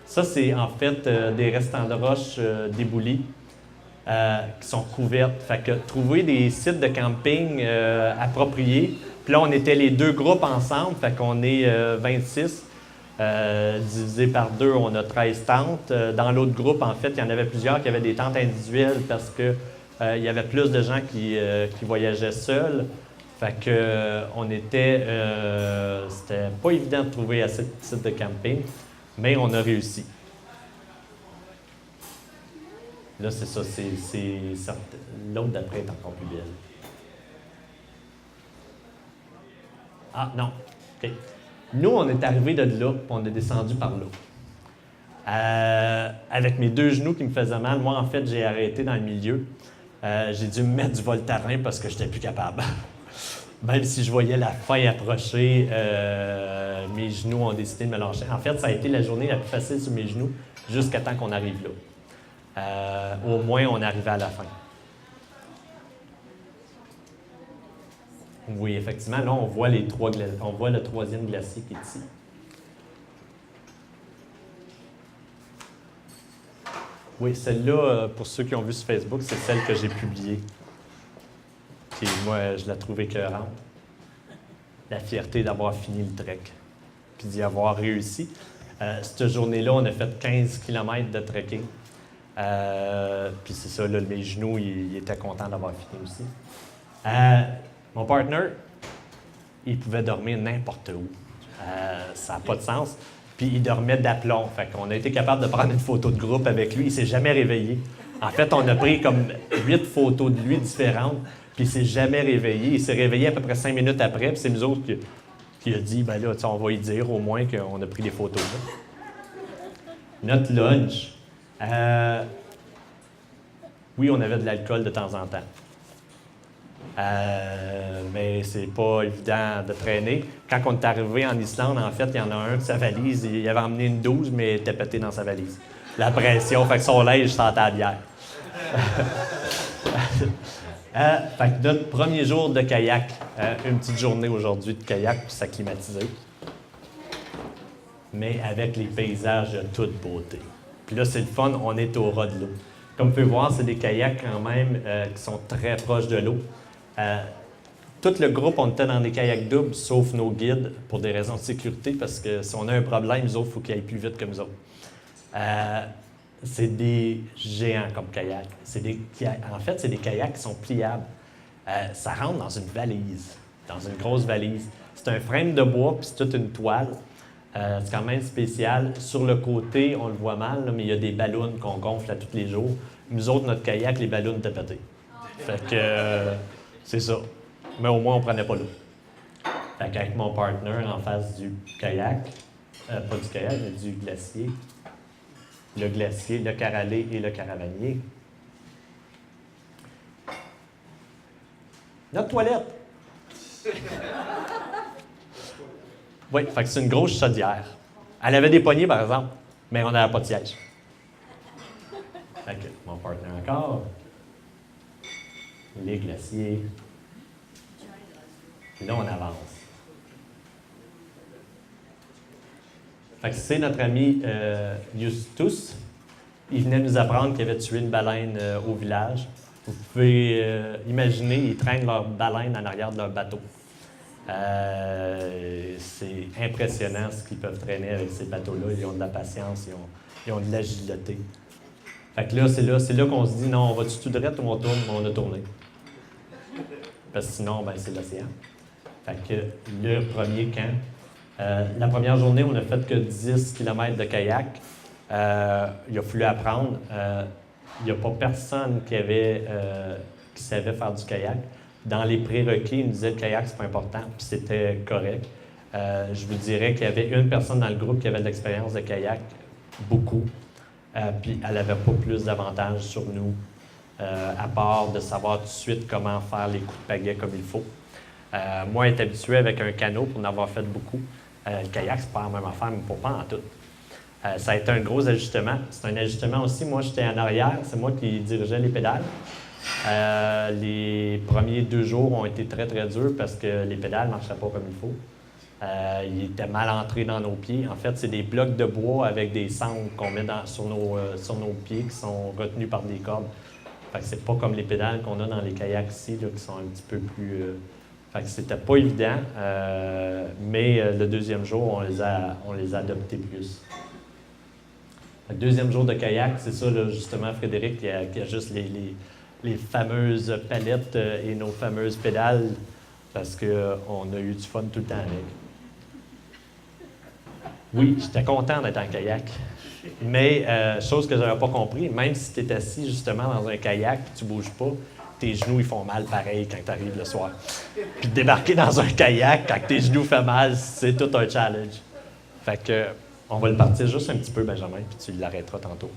Ça, c'est en fait des restants de roches d'éboulis qui sont couvertes. Fait que trouver des sites de camping appropriés. Puis là, on était les deux groupes ensemble, fait qu'on est 26. Divisé par deux, on a 13 tentes. Dans l'autre groupe, en fait, il y en avait plusieurs qui avaient des tentes individuelles parce que il y avait plus de gens qui voyageaient seuls. Fait que on était... c'était pas évident de trouver assez de sites de camping, mais on a réussi. Là, c'est ça. L'autre d'après est encore plus belle. Ah, non. OK. Nous, on est arrivés de là, puis on est descendu par là. Avec mes deux genoux qui me faisaient mal, moi, en fait, j'ai arrêté dans le milieu. J'ai dû me mettre du Voltaren parce que je n'étais plus capable. Même si je voyais la fin approcher, mes genoux ont décidé de me lâcher. En fait, ça a été la journée la plus facile sur mes genoux jusqu'à temps qu'on arrive là. Au moins, on est arrivé à la fin. Oui, effectivement, là, on voit le troisième glacier qui est ici. Oui, celle-là, pour ceux qui ont vu sur Facebook, c'est celle que j'ai publiée. Puis moi, je la trouve écœurante. La fierté d'avoir fini le trek, puis d'y avoir réussi. Cette journée-là, on a fait 15 km de trekking. Puis c'est ça, là, mes genoux, ils étaient contents d'avoir fini aussi. Mon partner, il pouvait dormir n'importe où. Ça n'a pas de sens. Puis il dormait d'aplomb. Fait qu'on a été capable de prendre une photo de groupe avec lui. Il ne s'est jamais réveillé. En fait, on a pris comme 8 photos de lui différentes. Puis il ne s'est jamais réveillé. Il s'est réveillé à peu près 5 minutes après. Puis c'est nous autres qui a dit, ben là, on va y dire au moins qu'on a pris des photos. Là. Notre lunch. Oui, on avait de l'alcool de temps en temps. Mais c'est pas évident de traîner. Quand on est arrivé en Islande, en fait, il y en a un de sa valise, il avait emmené une 12, mais il était pété dans sa valise. La pression, fait que son linge sentait la bière. Fait que notre premier jour de kayak, une petite journée aujourd'hui de kayak pour s'acclimatiser. Mais avec les paysages de toute beauté. Puis là, c'est le fun, on est au ras de l'eau. Comme vous pouvez voir, c'est des kayaks quand même qui sont très proches de l'eau. Tout le groupe, on était dans des kayaks doubles, sauf nos guides, pour des raisons de sécurité, parce que si on a un problème, nous autres, il faut qu'ils aillent plus vite que nous autres. C'est des géants comme kayak. En fait, c'est des kayaks qui sont pliables. Ça rentre dans une valise, dans une grosse valise. C'est un frame de bois, puis c'est toute une toile. C'est quand même spécial. Sur le côté, on le voit mal, là, mais il y a des ballons qu'on gonfle à tous les jours. Nous autres, notre kayak, les ballons étaient pétés. Fait que c'est ça. Mais au moins, on ne prenait pas l'eau. Fait qu'avec mon partner en face du kayak, pas du kayak, mais du glacier, le caralé et le caravanier. Notre toilette! Oui, fait que c'est une grosse chaudière. Elle avait des poignées, par exemple, mais on n'avait pas de siège. Fait que mon partner encore. Les glaciers. Puis là, on avance. Fait que c'est notre ami Justus. Il venait nous apprendre qu'il avait tué une baleine au village. Vous pouvez imaginer, ils traînent leur baleine en arrière de leur bateau. C'est impressionnant ce qu'ils peuvent traîner avec ces bateaux-là. Ils ont de la patience, ils ont de l'agilité. Fait que là, c'est là qu'on se dit, non, on va-tu tout droit ou on tourne? On a tourné. Parce que sinon, ben, c'est l'océan. Fait que le premier camp, la première journée, on n'a fait que 10 km de kayak. Il a fallu apprendre. Il n'y a pas personne qui savait faire du kayak. Dans les prérequis, il nous disait que le kayak, c'est pas important, puis c'était correct. Je vous dirais qu'il y avait une personne dans le groupe qui avait de l'expérience de kayak, beaucoup, puis elle n'avait pas plus d'avantages sur nous, à part de savoir tout de suite comment faire les coups de pagaie comme il faut. Moi, être habitué avec un canot pour en avoir fait beaucoup, le kayak, c'est pas la même affaire, mais pas en tout. Ça a été un gros ajustement. C'est un ajustement aussi. Moi, j'étais en arrière, c'est moi qui dirigeais les pédales. Les premiers 2 jours ont été très, très durs parce que les pédales ne marchaient pas comme il faut. Ils étaient mal entrés dans nos pieds. En fait, c'est des blocs de bois avec des sangles qu'on met sur nos pieds qui sont retenus par des cordes. Fait que c'est pas comme les pédales qu'on a dans les kayaks ici, là, qui sont un petit peu plus... Fait que c'était pas évident, mais le deuxième jour, on les a adoptés plus. Le deuxième jour de kayak, c'est ça, là, justement, Frédéric, il y a juste les fameuses palettes et nos fameuses pédales, parce qu'on a eu du fun tout le temps avec. Oui, j'étais content d'être en kayak. Mais, chose que je n'avais pas compris, même si tu es assis justement dans un kayak et tu ne bouges pas, tes genoux ils font mal pareil quand tu arrives le soir. Puis débarquer dans un kayak quand tes genoux font mal, c'est tout un challenge. Fait que, on va le partir juste un petit peu, Benjamin, puis tu l'arrêteras tantôt.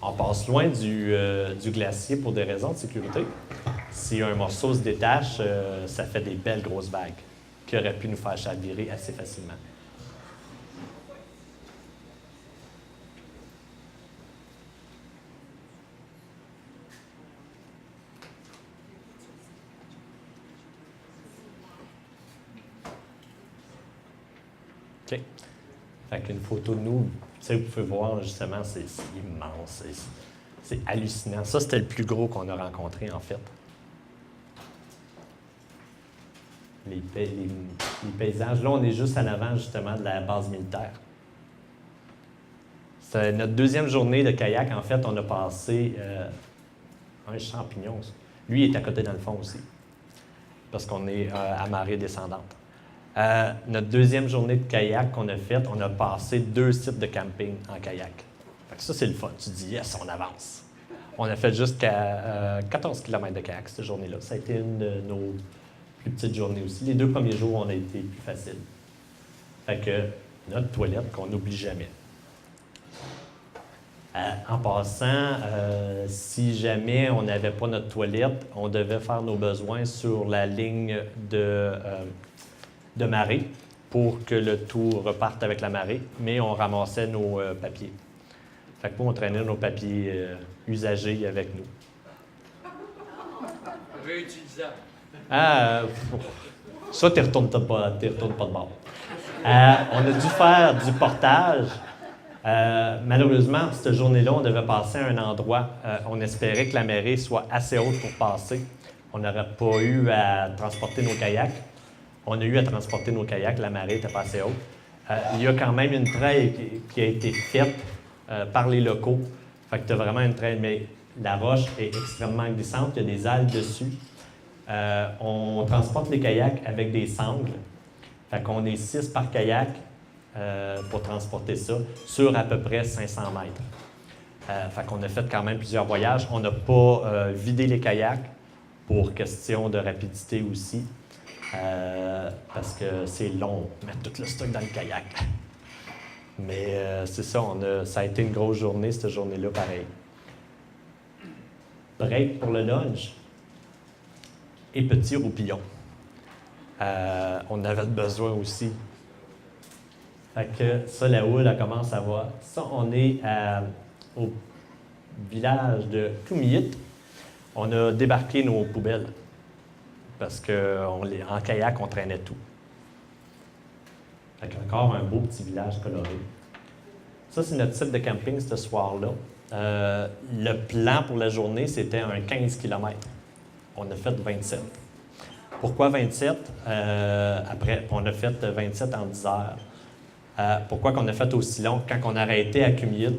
On passe loin du glacier pour des raisons de sécurité. Si un morceau se détache, ça fait des belles grosses vagues qui auraient pu nous faire chavirer assez facilement. OK. Fait qu'une photo de nous, vous pouvez voir justement, c'est immense, c'est hallucinant. Ça, c'était le plus gros qu'on a rencontré, en fait. Les paysages. Là, on est juste en avant, justement, de la base militaire. C'est notre deuxième journée de kayak. En fait, on a passé un champignon. Lui, il est à côté dans le fond aussi, parce qu'on est à marée descendante. Notre deuxième journée de kayak qu'on a faite, on a passé 2 sites de camping en kayak. Fait que ça, c'est le fun. Tu dis, yes, on avance. On a fait jusqu'à 14 km de kayak cette journée-là. Ça a été une de nos plus petites journées aussi. Les 2 premiers jours, on a été plus faciles. Fait que notre toilette qu'on n'oublie jamais. En passant, si jamais on n'avait pas notre toilette, on devait faire nos besoins sur la ligne de marée pour que le tout reparte avec la marée, mais on ramassait nos papiers. Fait que on traînait nos papiers usagés avec nous. Réutilisable. Ça, tu ne retournes pas de bord. On a dû faire du portage. Malheureusement, cette journée-là, on devait passer à un endroit. On espérait que la marée soit assez haute pour passer. On n'aurait pas eu à transporter nos kayaks. On a eu à transporter nos kayaks, la marée n'était pas assez haute. Il y a quand même une treille qui a été faite par les locaux. Fait que tu as vraiment une treille, mais la roche est extrêmement glissante, il y a des algues dessus. On transporte les kayaks avec des sangles. Fait qu'on est 6 par kayak pour transporter ça sur à peu près 500 mètres. Fait qu'on a fait quand même plusieurs voyages. On n'a pas vidé les kayaks pour question de rapidité aussi. Parce que c'est long, mettre tout le stock dans le kayak. Mais c'est ça, ça a été une grosse journée, cette journée-là, pareil. Break pour le lunch et petit roupillon. On avait besoin aussi. Fait que ça, la houle, elle commence à voir. Ça, on est au village de Kumiyit. On a débarqué nos poubelles. Parce qu'en kayak, on traînait tout. Fait encore un beau petit village coloré. Ça, c'est notre site de camping ce soir-là. Le plan pour la journée, c'était un 15 km. On a fait 27. Pourquoi 27? Après, on a fait 27 en 10 heures. Pourquoi qu'on a fait aussi long? Quand on a arrêté à Kumiyit,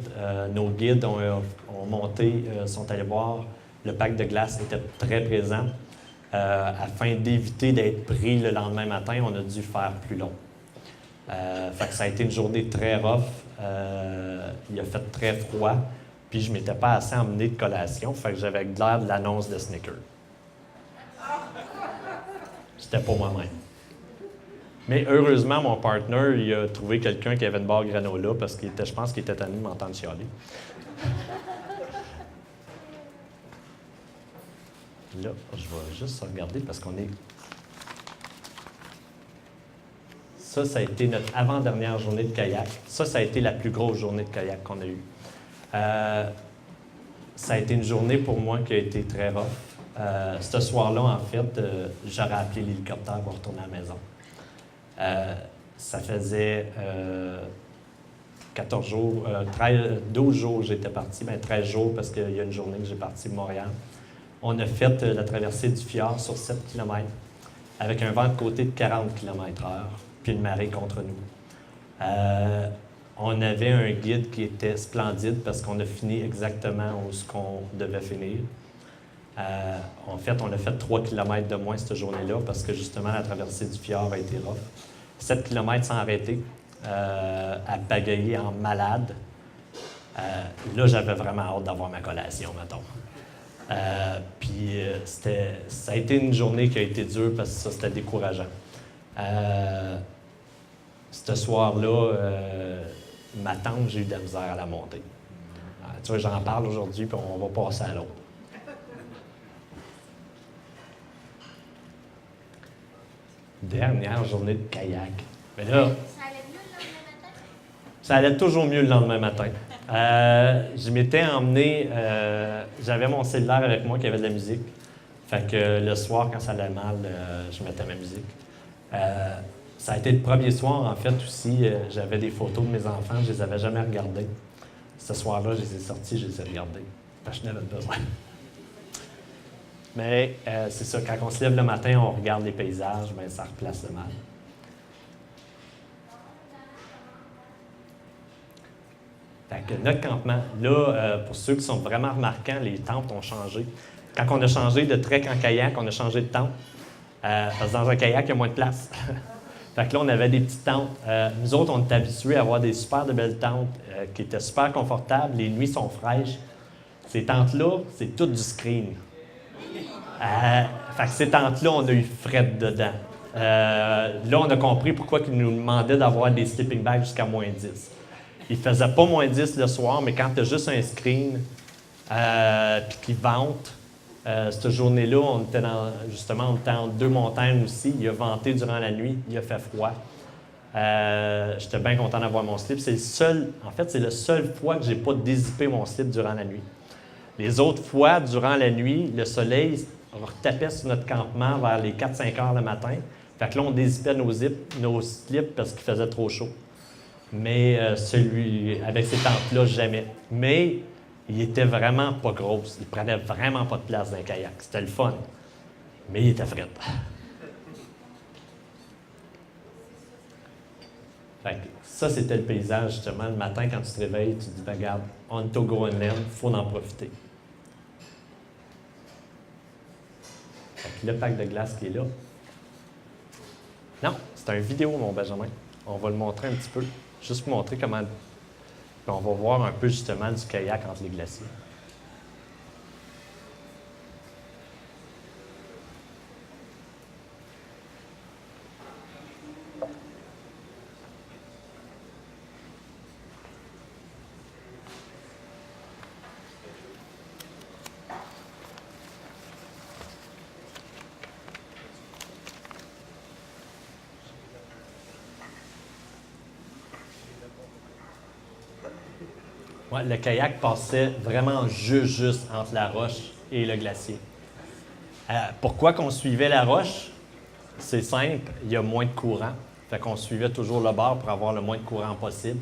nos guides ont monté, sont allés voir. Le parc de glace était très présent. Afin d'éviter d'être pris le lendemain matin, on a dû faire plus long. Fait que ça a été une journée très rough. Il a fait très froid. Puis je ne m'étais pas assez emmené de collation. Fait que j'avais l'air de l'annonce de Snickers. C'était pour moi-même. Mais heureusement, mon partner, il a trouvé quelqu'un qui avait une barre granola parce que je pense qu'il était tanné de m'entendre chialer. Là, je vais juste regarder parce qu'on est... Ça a été notre avant-dernière journée de kayak. Ça a été la plus grosse journée de kayak qu'on a eue. ça a été une journée pour moi qui a été très rough. Ce soir-là, en fait, j'aurais appelé l'hélicoptère pour retourner à la maison. Ça faisait 14 jours, 12 jours que j'étais parti, bien 13 jours parce qu'il y a une journée que j'ai parti de Montréal. On a fait la traversée du fjord sur 7 km avec un vent de côté de 40 km/h, puis une marée contre nous. On avait un guide qui était splendide parce qu'on a fini exactement où ce qu'on devait finir. En fait, on a fait 3 km de moins cette journée-là parce que justement la traversée du fjord a été rough. 7 km sans arrêter, à bagayer en malade. Là, j'avais vraiment hâte d'avoir ma collation, mettons. Ça a été une journée qui a été dure parce que ça, c'était décourageant. Ce soir-là, ma tante, j'ai eu de la misère à la monter. Tu vois, j'en parle aujourd'hui, puis on va passer à l'autre. Dernière journée de kayak. Mais là, Ça allait mieux le lendemain matin? ça allait toujours mieux le lendemain matin. Je m'étais emmené, j'avais mon cellulaire avec moi qui avait de la musique. Fait que le soir, quand ça allait mal, je mettais ma musique. Ça a été le premier soir, en fait, aussi. J'avais des photos de mes enfants, je les avais jamais regardées. Ce soir-là, je les ai sortis, je les ai regardées. Parce que je n'avais besoin. Mais c'est ça, quand on se lève le matin, on regarde les paysages, bien, ça replace le mal. Fait que notre campement, là, pour ceux qui sont vraiment remarquants, les tentes ont changé. Quand on a changé de trek en kayak, on a changé de tente. Parce que dans un kayak, il y a moins de place. Fait que là, on avait des petites tentes. Nous autres, on est habitués à avoir des super de belles tentes qui étaient super confortables. Les nuits sont fraîches. Ces tentes-là, c'est tout du screen. Fait que ces tentes-là, on a eu fret dedans. Là, on a compris pourquoi ils nous demandaient d'avoir des sleeping bags jusqu'à moins 10. Il ne faisait pas moins 10 le soir, mais quand tu as juste un screen puis qu'il vente, cette journée-là, on était entre deux montagnes aussi. Il a venté durant la nuit, il a fait froid. J'étais bien content d'avoir mon slip. C'est la seule fois que je n'ai pas dézippé mon slip durant la nuit. Les autres fois, durant la nuit, le soleil retapait sur notre campement vers les 4-5 heures le matin. Fait que là, on dézippait nos slips parce qu'il faisait trop chaud. Mais celui avec ces tentes-là, jamais. Mais il était vraiment pas gros. Il prenait vraiment pas de place dans le kayak. C'était le fun. Mais il était frais. Fait que ça, c'était le paysage, justement. Le matin, quand tu te réveilles, tu te dis, ben, regarde, on est au Groenland, il faut en profiter. Fait que le pack de glace qui est là. Non, c'est un vidéo, mon Benjamin. On va le montrer un petit peu. Juste pour montrer comment... Puis on va voir un peu, justement, du kayak entre les glaciers. Ouais, le kayak passait vraiment juste entre la roche et le glacier. Pourquoi qu'on suivait la roche? C'est simple, il y a moins de courant. Fait qu'on suivait toujours le bord pour avoir le moins de courant possible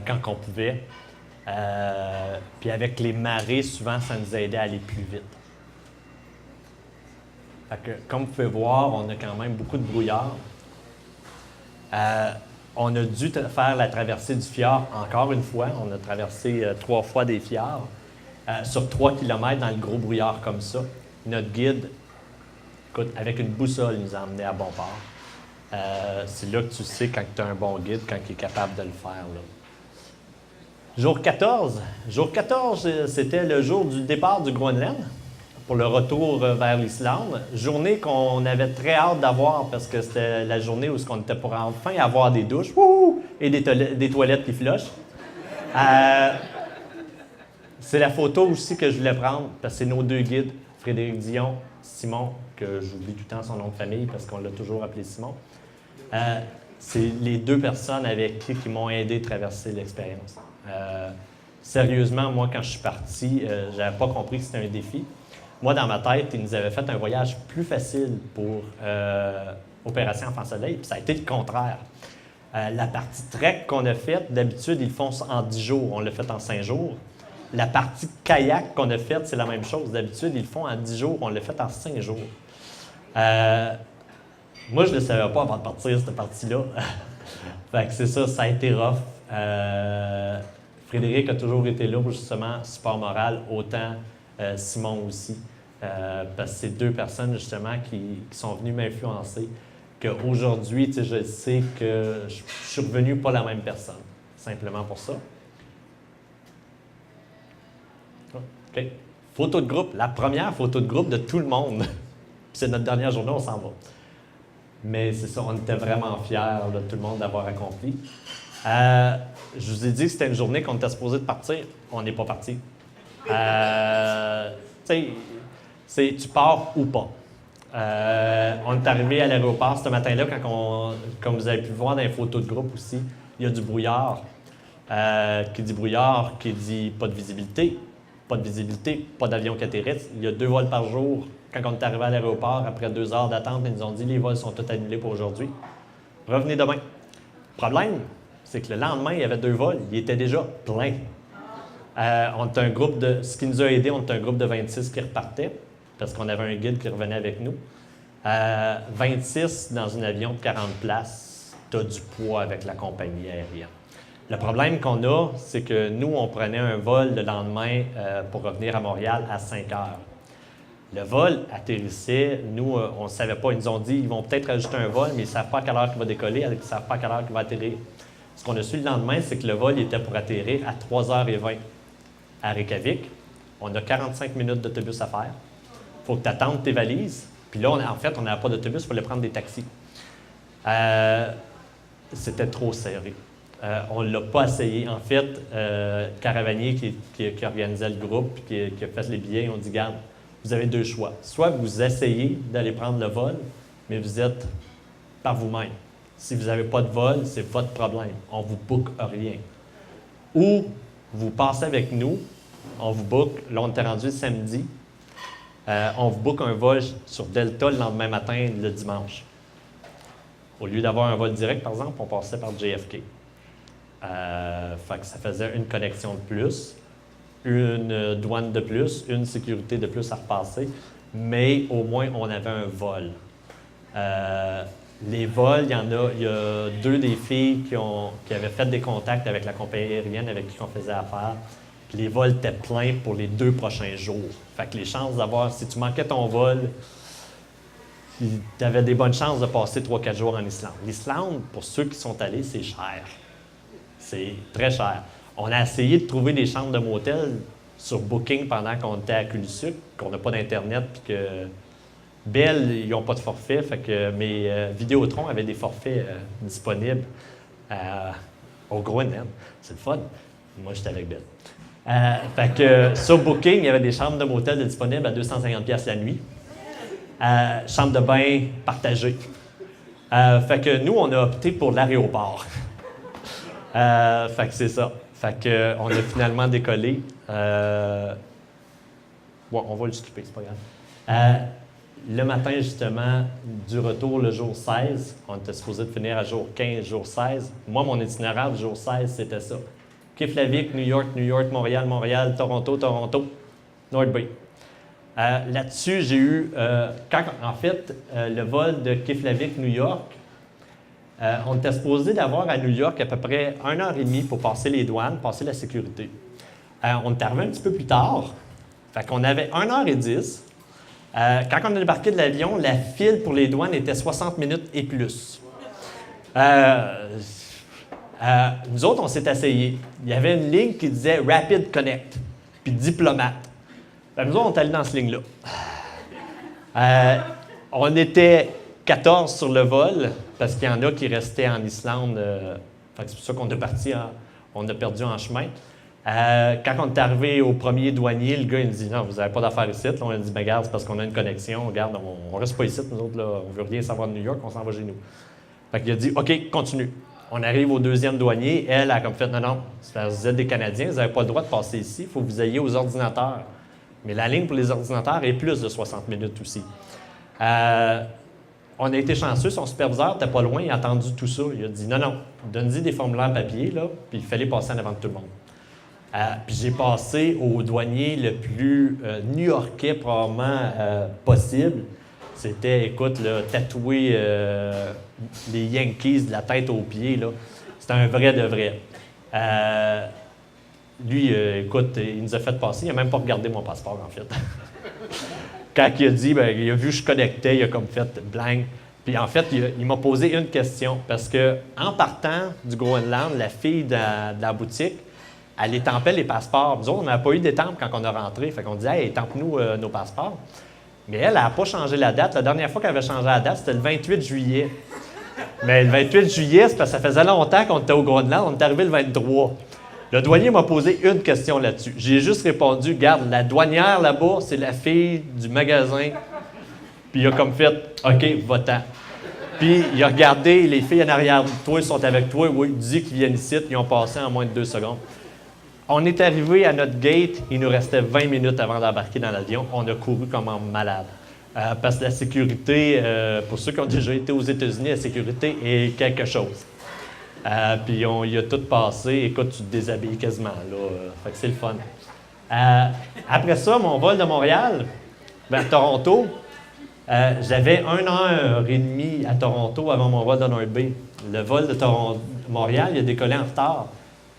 quand on pouvait. Puis avec les marées, souvent, ça nous aidait à aller plus vite. Fait que, comme vous pouvez voir, on a quand même beaucoup de brouillard. On a dû faire la traversée du fjord encore une fois. On a traversé 3 fois des fjords sur 3 km dans le gros brouillard comme ça. Notre guide, écoute, avec une boussole, il nous a emmenés à bon port. C'est là que tu sais quand tu as un bon guide, quand il est capable de le faire. Là. Jour 14. Jour 14, c'était le jour du départ du Groenland pour le retour vers l'Islande. Journée qu'on avait très hâte d'avoir parce que c'était la journée où on était pour enfin avoir des douches et des toilettes qui flushent. C'est la photo aussi que je voulais prendre parce que c'est nos deux guides, Frédéric Dion, Simon, que j'oublie tout le temps son nom de famille parce qu'on l'a toujours appelé Simon. C'est les deux personnes avec qui m'ont aidé à traverser l'expérience. Sérieusement, moi, quand je suis parti, je n'avais pas compris que c'était un défi. Moi, dans ma tête, ils nous avaient fait un voyage plus facile pour Opération Enfant Soleil, puis ça a été le contraire. La partie trek qu'on a faite, d'habitude, ils le font en 10 jours. On l'a fait en 5 jours. La partie kayak qu'on a faite, c'est la même chose. D'habitude, ils le font en 10 jours. On l'a fait en 5 jours. Moi, je ne le savais pas avant de partir, cette partie-là. Fait que c'est ça, ça a été rough. Frédéric a toujours été là pour justement support moral, autant Simon aussi. Parce que c'est deux personnes justement qui sont venues m'influencer. Qu'aujourd'hui, je sais que je suis revenu pas la même personne. Simplement pour ça. OK. Photo de groupe. La première photo de groupe de tout le monde. C'est notre dernière journée, on s'en va. Mais c'est ça, on était vraiment fiers de tout le monde d'avoir accompli. Je vous ai dit que c'était une journée qu'on était supposé de partir. On n'est pas parti. Tu pars ou pas. On est arrivé à l'aéroport ce matin-là, comme vous avez pu le voir dans les photos de groupe aussi, il y a du brouillard. Qui dit brouillard, qui dit pas de visibilité. Pas de visibilité, pas d'avion qui atterrisse. Il y a 2 vols par jour. Quand on est arrivé à l'aéroport, après 2 heures d'attente, ils nous ont dit les vols sont tous annulés pour aujourd'hui. Revenez demain. Le problème, c'est que le lendemain, il y avait 2 vols. Il était déjà plein. On est un groupe de. Ce qui nous a aidés, on est un groupe de 26 qui repartait, parce qu'on avait un guide qui revenait avec nous. 26 dans un avion de 40 places, tu as du poids avec la compagnie aérienne. Le problème qu'on a, c'est que nous, on prenait un vol le lendemain pour revenir à Montréal à 5 heures. Le vol atterrissait, nous, on ne savait pas. Ils nous ont dit ils vont peut-être rajouter un vol, mais ils ne savent pas à quelle heure il va décoller, ils ne savent pas à quelle heure il va atterrir. Ce qu'on a su le lendemain, c'est que le vol était pour atterrir à 3h20 à Reykjavik. On a 45 minutes d'autobus à faire. Il faut que tu attendes tes valises. Puis là, en fait, on n'avait pas d'autobus, il fallait prendre des taxis. C'était trop serré. On ne l'a pas essayé. En fait, Caravanier, qui organisait le groupe, qui a fait les billets, on dit, garde, vous avez 2 choix. Soit vous essayez d'aller prendre le vol, mais vous êtes par vous-même. Si vous n'avez pas de vol, c'est votre problème. On ne vous book rien. Ou vous passez avec nous, on vous book, là on était rendu samedi, on vous book un vol sur Delta le lendemain matin, le dimanche. Au lieu d'avoir un vol direct, par exemple, on passait par JFK. Fait que ça faisait une connexion de plus, une douane de plus, une sécurité de plus à repasser, mais au moins on avait un vol. Les vols, il y a 2 des filles qui avaient fait des contacts avec la compagnie aérienne avec qui on faisait affaire. Puis les vols étaient pleins pour les 2 prochains jours. Fait que les chances d'avoir, si tu manquais ton vol, tu avais des bonnes chances de passer 3-4 jours en Islande. L'Islande, pour ceux qui sont allés, c'est cher. C'est très cher. On a essayé de trouver des chambres de motel sur Booking pendant qu'on était à Kulsuk, qu'on n'a pas d'Internet, puis que Bell, ils n'ont pas de forfait, fait que mes Vidéotron avaient des forfaits disponibles au Groenland. C'est le fun. Moi, j'étais avec Bell. Fait que sur Booking, il y avait des chambres de motel disponibles à 250$ la nuit. Chambre de bain partagée. Fait que nous, on a opté pour l'aéroport. Fait que c'est ça. Fait que on a finalement décollé. Bon, on va le skipper, c'est pas grave. Le matin, justement, du retour le jour 16, on était supposé de finir à jour 15, jour 16. Moi, mon itinéraire du jour 16, c'était ça. Keflavik, New York, New York, Montréal, Montréal, Toronto, Toronto, North Bay. Là-dessus, j'ai eu, le vol de Keflavik, New York, on était supposé d'avoir à New York à peu près 1h30 pour passer les douanes, passer la sécurité. On est arrivé un petit peu plus tard, fait qu'on avait 1h10. Quand on a débarqué de l'avion, la file pour les douanes était 60 minutes et plus. Nous autres, on s'est essayés. Il y avait une ligne qui disait « Rapid Connect », puis « Diplomate ». Nous autres, on est allés dans cette ligne-là. On était 14 sur le vol, parce qu'il y en a qui restaient en Islande. C'est pour ça qu'on est parti, on a perdu en chemin. Quand on est arrivé au premier douanier, le gars il nous dit « Non, vous n'avez pas d'affaires ici. » Là, on a dit « Ben, regarde, c'est parce qu'on a une connexion. Regarde, on reste pas ici. Nous autres, là, on veut rien savoir de New York. On s'en va chez nous. » Fait qu'il a dit « OK, continue. » On arrive au deuxième douanier. Elle a comme fait, non, vous êtes des Canadiens, vous n'avez pas le droit de passer ici, il faut que vous ayez aux ordinateurs. Mais la ligne pour les ordinateurs est plus de 60 minutes aussi. On a été chanceux, son superviseur n'était pas loin, il a entendu tout ça. Il a dit, non, donne-y des formulaires papier, là, puis il fallait passer en avant de tout le monde. Puis j'ai passé au douanier le plus new-yorkais probablement possible. C'était, écoute, là, tatouer les Yankees de la tête aux pieds, là. C'était un vrai de vrai. Lui, écoute, il nous a fait passer. Il n'a même pas regardé mon passeport, en fait. Quand il a dit, bien, il a vu que je connectais, il a comme fait blank. Puis en fait, il m'a posé une question. Parce que en partant du Groenland, la fille de la boutique, elle étampait les passeports. Nous autres, on n'avait pas eu d'étampe quand on est rentré. Fait qu'on disait, hey, étampe-nous nos passeports. Mais elle n'a pas changé la date. La dernière fois qu'elle avait changé la date, c'était le 28 juillet. Mais le 28 juillet, c'est parce que ça faisait longtemps qu'on était au Groenland. On est arrivé le 23. Le douanier m'a posé une question là-dessus. J'ai juste répondu, regarde, la douanière là-bas, c'est la fille du magasin. Puis il a comme fait, OK, va-t'en. Puis il a regardé, les filles en arrière de toi, ils sont avec toi. Oui, dis qu'ils viennent ici. Ils ont passé en moins de 2 secondes. On est arrivé à notre gate, il nous restait 20 minutes avant d'embarquer dans l'avion. On a couru comme un malade. Parce que la sécurité, pour ceux qui ont déjà été aux États-Unis, la sécurité est quelque chose. Puis il a tout passé. Écoute, tu te déshabilles quasiment, là. Fait que c'est le fun. Après ça, mon vol de Montréal vers Toronto, j'avais 1 heure et demie à Toronto avant mon vol de North Bay. Le vol de Montréal, il a décollé en retard.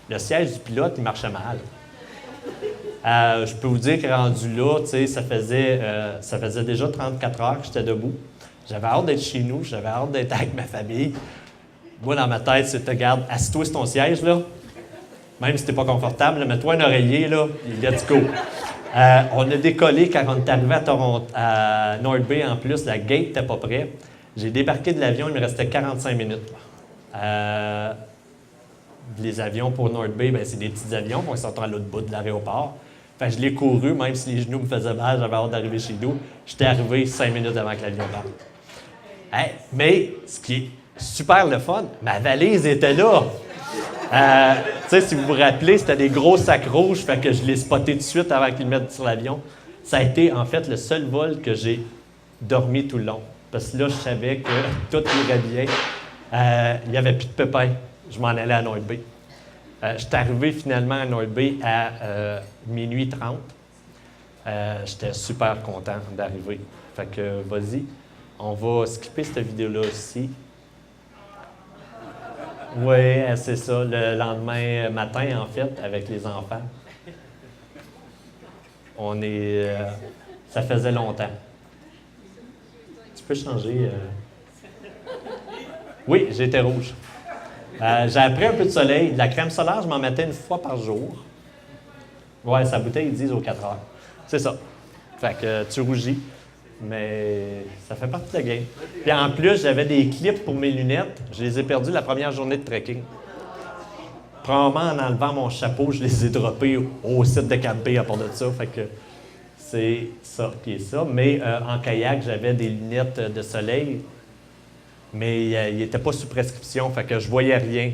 Le siège du pilote, il marchait mal. Je peux vous dire que rendu là, tu sais, ça faisait déjà 34 heures que j'étais debout. J'avais hâte d'être chez nous, j'avais hâte d'être avec ma famille. Moi, dans ma tête, c'était, regarde, assis-toi sur ton siège, là. Même si t'es pas confortable, là, mets-toi un oreiller, là, et let's go. On a décollé quand on est arrivé à North Bay, en plus, la gate n'était pas prêt. J'ai débarqué de l'avion, il me restait 45 minutes. Les avions pour North Bay, bien, c'est des petits avions, ils sont à l'autre bout de l'aéroport. Fait que je l'ai couru, même si les genoux me faisaient mal, j'avais hâte d'arriver chez nous. J'étais arrivé 5 minutes avant que l'avion parte. Hey, mais ce qui est super le fun, ma valise était là. Tu sais, si vous vous rappelez, c'était des gros sacs rouges, fait que je l'ai spoté tout de suite avant qu'ils le mettent sur l'avion. Ça a été, en fait, le seul vol que j'ai dormi tout le long. Parce que là, je savais que tout irait bien. Il n'y avait plus de pépins. Je m'en allais à North Bay. J'étais arrivé finalement à North Bay à minuit 30. J'étais super content d'arriver. Fait que, vas-y, on va skipper cette vidéo-là aussi. Oui, c'est ça, le lendemain matin, en fait, avec les enfants. Ça faisait longtemps. Tu peux changer. Oui, j'étais rouge. J'ai appris un peu de soleil. De la crème solaire, je m'en mettais 1 fois par jour. Ouais, sa bouteille, ils disent aux 4 heures. C'est ça. Fait que tu rougis, mais ça fait partie de la game. Puis en plus, j'avais des clips pour mes lunettes. Je les ai perdus la première journée de trekking. Probablement en enlevant mon chapeau, je les ai droppés au site de camping à part de ça. Fait que c'est ça qui est ça. Mais en kayak, j'avais des lunettes de soleil. Mais il n'était pas sous prescription, fait que je voyais rien.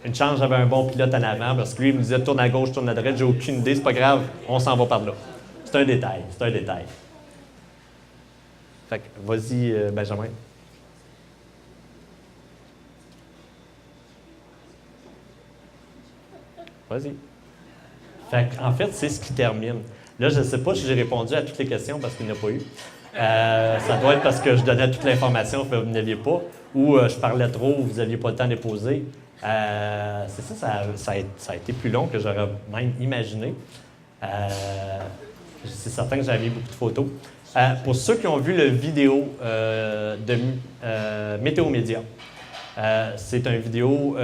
Une chance, j'avais un bon pilote en avant, parce que lui, il me disait « tourne à gauche, tourne à droite », j'ai aucune idée, c'est pas grave, on s'en va par là. C'est un détail, c'est un détail. Fait que, vas-y, Benjamin. Vas-y. Fait en fait, c'est ce qui termine. Là, je ne sais pas si j'ai répondu à toutes les questions parce qu'il n'y en a pas eu. Ça doit être parce que je donnais toute l'information que vous n'aviez pas, ou je parlais trop, vous n'aviez pas le temps de les poser. C'est ça a été plus long que j'aurais même imaginé. C'est certain que j'avais mis beaucoup de photos. Pour ceux qui ont vu la vidéo de Météo Média, c'est une vidéo,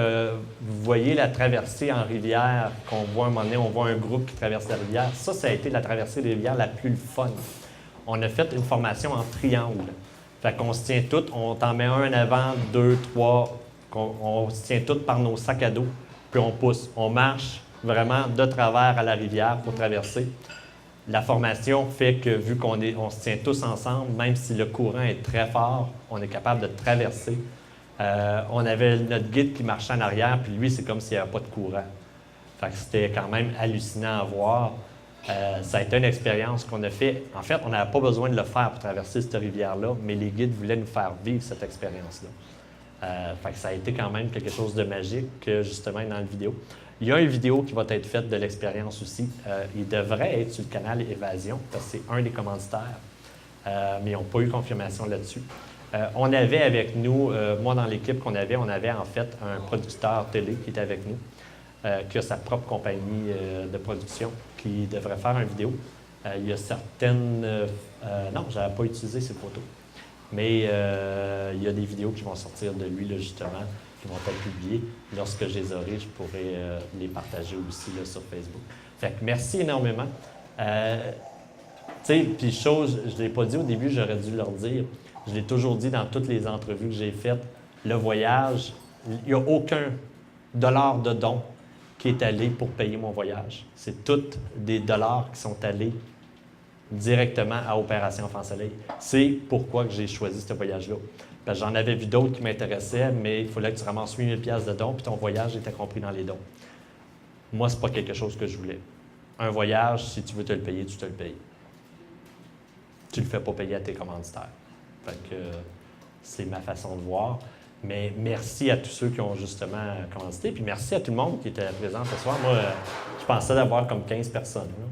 vous voyez la traversée en rivière qu'on voit un moment donné, on voit un groupe qui traverse la rivière. Ça a été la traversée des rivières la plus fun. On a fait une formation en triangle. Fait qu'on se tient toutes, on t'en met un en avant, 2, 3, on se tient toutes par nos sacs à dos, puis on pousse. On marche vraiment de travers à la rivière pour traverser. La formation fait que, vu on se tient tous ensemble, même si le courant est très fort, on est capable de traverser. On avait notre guide qui marchait en arrière, puis lui, c'est comme s'il n'y avait pas de courant. Fait que c'était quand même hallucinant à voir. Ça a été une expérience qu'on a fait. En fait, on n'avait pas besoin de le faire pour traverser cette rivière-là, mais les guides voulaient nous faire vivre cette expérience-là. Fait que ça a été quand même quelque chose de magique, justement, dans la vidéo. Il y a une vidéo qui va être faite de l'expérience aussi. Il devrait être sur le canal Évasion, parce que c'est un des commanditaires, mais ils n'ont pas eu confirmation là-dessus. On avait avec nous, moi dans l'équipe qu'on avait, on avait en fait un producteur télé qui était avec nous, qui a sa propre compagnie de production, qui devrait faire une vidéo. Il y a certaines... non, je n'avais pas utilisé ces photos. Mais il y a des vidéos qui vont sortir de lui, là, justement, qui vont être publiées. Lorsque je les aurai, je pourrai les partager aussi là, sur Facebook. Fait que merci énormément. Tu sais, puis chose, je ne l'ai pas dit au début, j'aurais dû leur dire. Je l'ai toujours dit dans toutes les entrevues que j'ai faites. Le voyage, il n'y a aucun dollar de don qui est allé pour payer mon voyage. C'est tous des dollars qui sont allés directement à Opération Enfant Soleil. C'est pourquoi que j'ai choisi ce voyage-là. Parce que j'en avais vu d'autres qui m'intéressaient, mais il fallait que tu ramasses 8 000 $ de dons, puis ton voyage était compris dans les dons. Moi, ce n'est pas quelque chose que je voulais. Un voyage, si tu veux te le payer, tu te le payes. Tu ne le fais pas payer à tes commanditaires. Fait que c'est ma façon de voir. Mais merci à tous ceux qui ont justement commandité. Puis merci à tout le monde qui était présent ce soir. Moi, je pensais d'avoir comme 15 personnes. Là.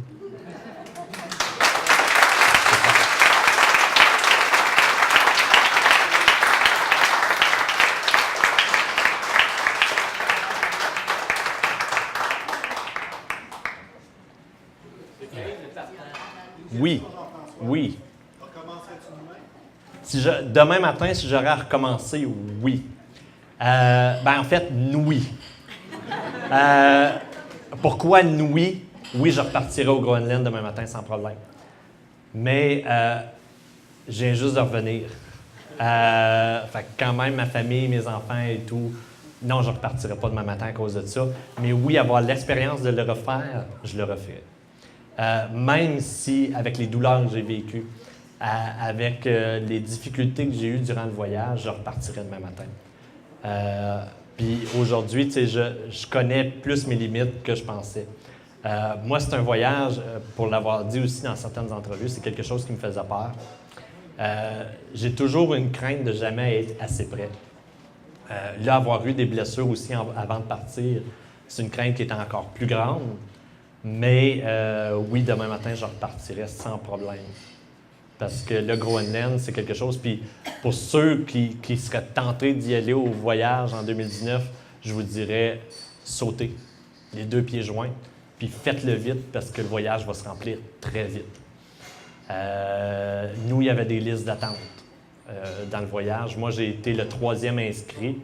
Oui, oui. Demain matin, si j'aurais à recommencer, oui. En fait, oui. Pourquoi oui? Oui, je repartirai au Groenland demain matin sans problème. Mais je viens juste de revenir. Fait que quand même, ma famille, mes enfants et tout, non, je ne repartirai pas demain matin à cause de ça. Mais oui, avoir l'expérience de le refaire, je le referai. Même si, avec les douleurs que j'ai vécues, avec les difficultés que j'ai eues durant le voyage, je repartirai demain matin. Puis aujourd'hui, tu sais, je connais plus mes limites que je pensais. Moi, c'est un voyage, pour l'avoir dit aussi dans certaines entrevues, c'est quelque chose qui me faisait peur. J'ai toujours une crainte de jamais être assez près. Là, avoir eu des blessures aussi avant de partir, c'est une crainte qui est encore plus grande. Mais oui, demain matin, je repartirai sans problème. Parce que le Groenland, c'est quelque chose. Puis pour ceux qui seraient tentés d'y aller au voyage en 2019, je vous dirais sautez, les 2 pieds joints, puis faites-le vite parce que le voyage va se remplir très vite. Nous, il y avait des listes d'attente dans le voyage. Moi, j'ai été le 3e inscrit.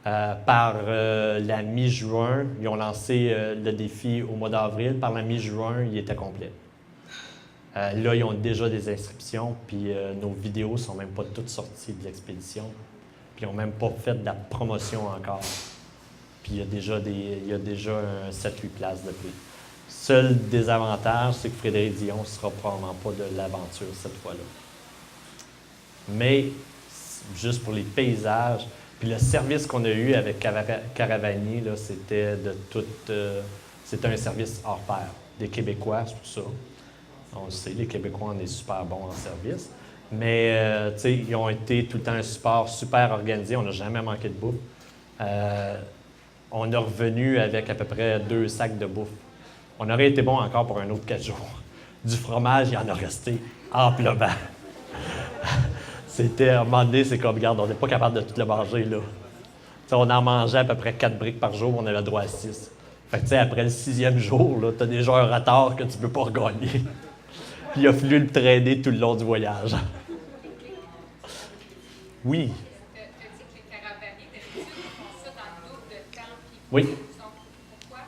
Par la mi-juin, ils ont lancé le défi au mois d'avril. Par la mi-juin, il était complet. Là, ils ont déjà des inscriptions, puis nos vidéos ne sont même pas toutes sorties de l'expédition. Puis ils n'ont même pas fait de la promotion encore. Puis il y a déjà 7-8 places de prix. Seul désavantage, c'est que Frédéric Dion ne sera probablement pas de l'aventure cette fois-là. Mais, juste pour les paysages, puis le service qu'on a eu avec Caravani, là, c'était de tout. C'était un service hors pair. Des Québécois, c'est tout ça. On le sait, les Québécois, on est super bons en service. Mais, tu sais, ils ont été tout le temps un support super organisé. On n'a jamais manqué de bouffe. On est revenu avec à peu près 2 sacs de bouffe. On aurait été bon encore pour un autre 4 jours. Du fromage, il en a resté amplement. C'était, à un moment donné, c'est comme, regarde, on n'est pas capable de tout le manger, là. T'sais, on en mangeait à peu près 4 briques par jour, on avait le droit à 6. Fait que, tu sais, après le 6e jour, là, t'as déjà un retard que tu peux pas regagner. Puis il a fallu le traîner tout le long du voyage. Oui. Tu as dit que les caravaniers, d'habitude, font ça dans le double de temps. Oui. Pourquoi?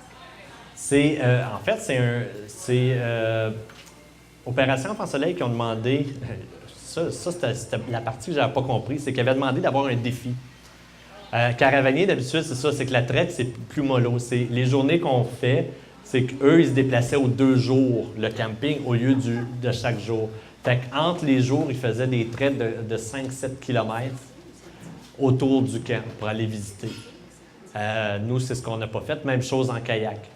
En fait, c'est Opération Enfant Soleil qui ont demandé... Ça c'était la partie que je n'avais pas compris, c'est qu'ils avaient demandé d'avoir un défi. Caravanier, d'habitude, c'est ça, c'est que la traite, c'est plus mollo. C'est les journées qu'on fait, c'est qu'eux, ils se déplaçaient aux 2 jours, le camping, au lieu de chaque jour. Fait qu'entre les jours, ils faisaient des traites de 5-7 km. autour du camp pour aller visiter. Nous, c'est ce qu'on n'a pas fait. Même chose en kayak.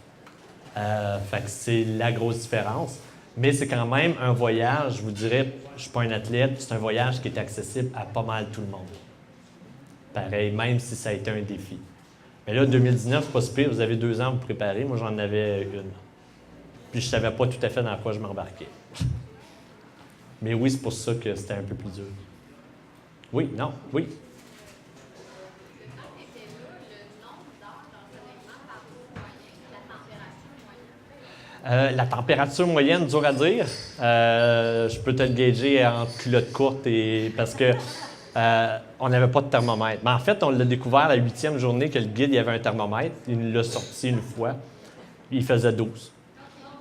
Fait que c'est la grosse différence. Mais c'est quand même un voyage, je vous dirais, je ne suis pas un athlète, c'est un voyage qui est accessible à pas mal tout le monde. Pareil, même si ça a été un défi. Mais là, 2019, c'est pas si pire, vous avez 2 ans à vous préparer. Moi, j'en avais une. Puis je ne savais pas tout à fait dans quoi je m'embarquais. Mais oui, c'est pour ça que c'était un peu plus dur. Oui, non, oui. La température moyenne, dur à dire. Je peux te le gager en culotte courte parce que on n'avait pas de thermomètre. Mais en fait, on l'a découvert la 8e journée que le guide il y avait un thermomètre. Il nous l'a sorti une fois. Il faisait 12.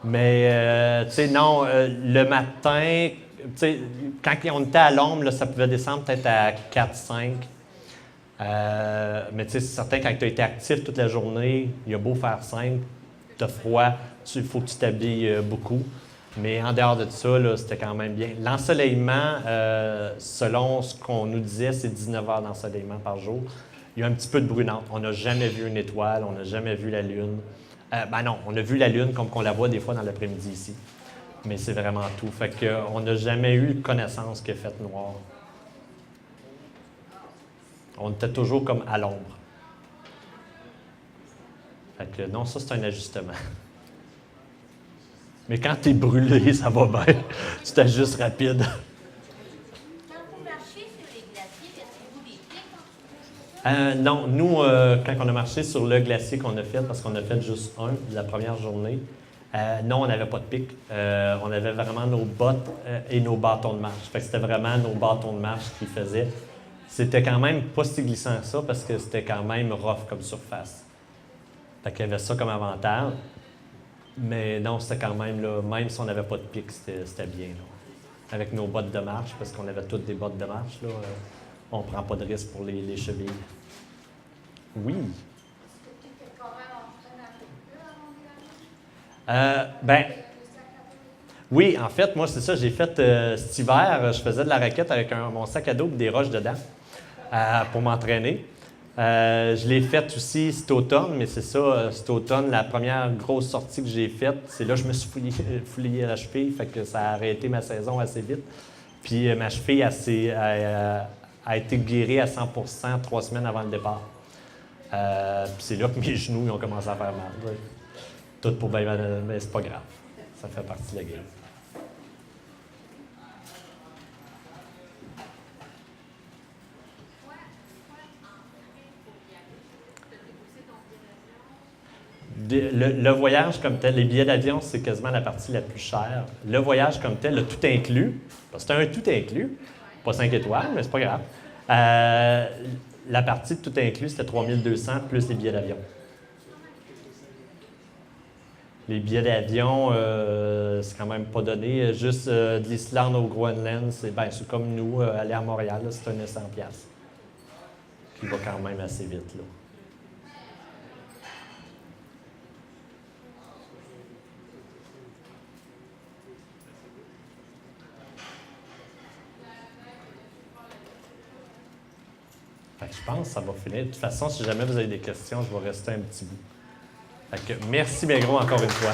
Mais, tu sais, non, le matin, tu sais, quand on était à l'ombre, là, ça pouvait descendre peut-être à 4-5. Mais tu sais, c'est certain, quand tu as été actif toute la journée, il a beau faire 5, tu as froid, il faut que tu t'habilles beaucoup. Mais en dehors de ça, là, c'était quand même bien. L'ensoleillement, selon ce qu'on nous disait, c'est 19 heures d'ensoleillement par jour. Il y a un petit peu de brunante. On n'a jamais vu une étoile, on n'a jamais vu la Lune. Ben non, on a vu la Lune comme qu'on la voit des fois dans l'après-midi ici. Mais c'est vraiment tout. Fait qu'on n'a jamais eu connaissance qu'il a fait noir. On était toujours comme à l'ombre. Fait que non, ça c'est un ajustement. Mais quand tu es brûlé, ça va bien. Tu t'ajustes rapide. Quand vous marchez sur les glaciers, laissez-vous des pics? Non, nous, quand on a marché sur le glacier qu'on a fait, parce qu'on a fait juste un, la première journée, non, on n'avait pas de pic. On avait vraiment nos bottes et nos bâtons de marche. Fait que c'était vraiment nos bâtons de marche qui faisaient. C'était quand même pas si glissant que ça, parce que c'était quand même rough comme surface. Fait qu'il y avait ça comme avantage. Mais non, c'était quand même, là, même si on n'avait pas de pic, c'était bien. Là. Avec nos bottes de marche, parce qu'on avait toutes des bottes de marche, là, on ne prend pas de risque pour les chevilles. Oui. Oui, en fait, moi, c'est ça. J'ai fait cet hiver, je faisais de la raquette avec mon sac à dos et des roches dedans pour m'entraîner. Je l'ai faite aussi cet automne, mais c'est ça, cet automne, la première grosse sortie que j'ai faite, c'est là que je me suis fouillé à la cheville, fait que ça a arrêté ma saison assez vite. Puis ma cheville a été guérie à 100% 3 semaines avant le départ. Puis c'est là que mes genoux ils ont commencé à faire mal. Ouais. Tout pour bien, mais c'est pas grave. Ça fait partie de la game. Le voyage comme tel, les billets d'avion, c'est quasiment la partie la plus chère. Le voyage comme tel, le tout inclus, parce que c'est un tout inclus, pas 5 étoiles, mais c'est pas grave. La partie de tout inclus, c'était 3200 plus les billets d'avion. Les billets d'avion, c'est quand même pas donné. Juste de l'Islande au Groenland, c'est comme nous, aller à Montréal, là, c'est un 100$. Qui va quand même assez vite, là. Fait que je pense que ça va finir. De toute façon, si jamais vous avez des questions, je vais rester un petit bout. Fait que merci bien gros encore une fois.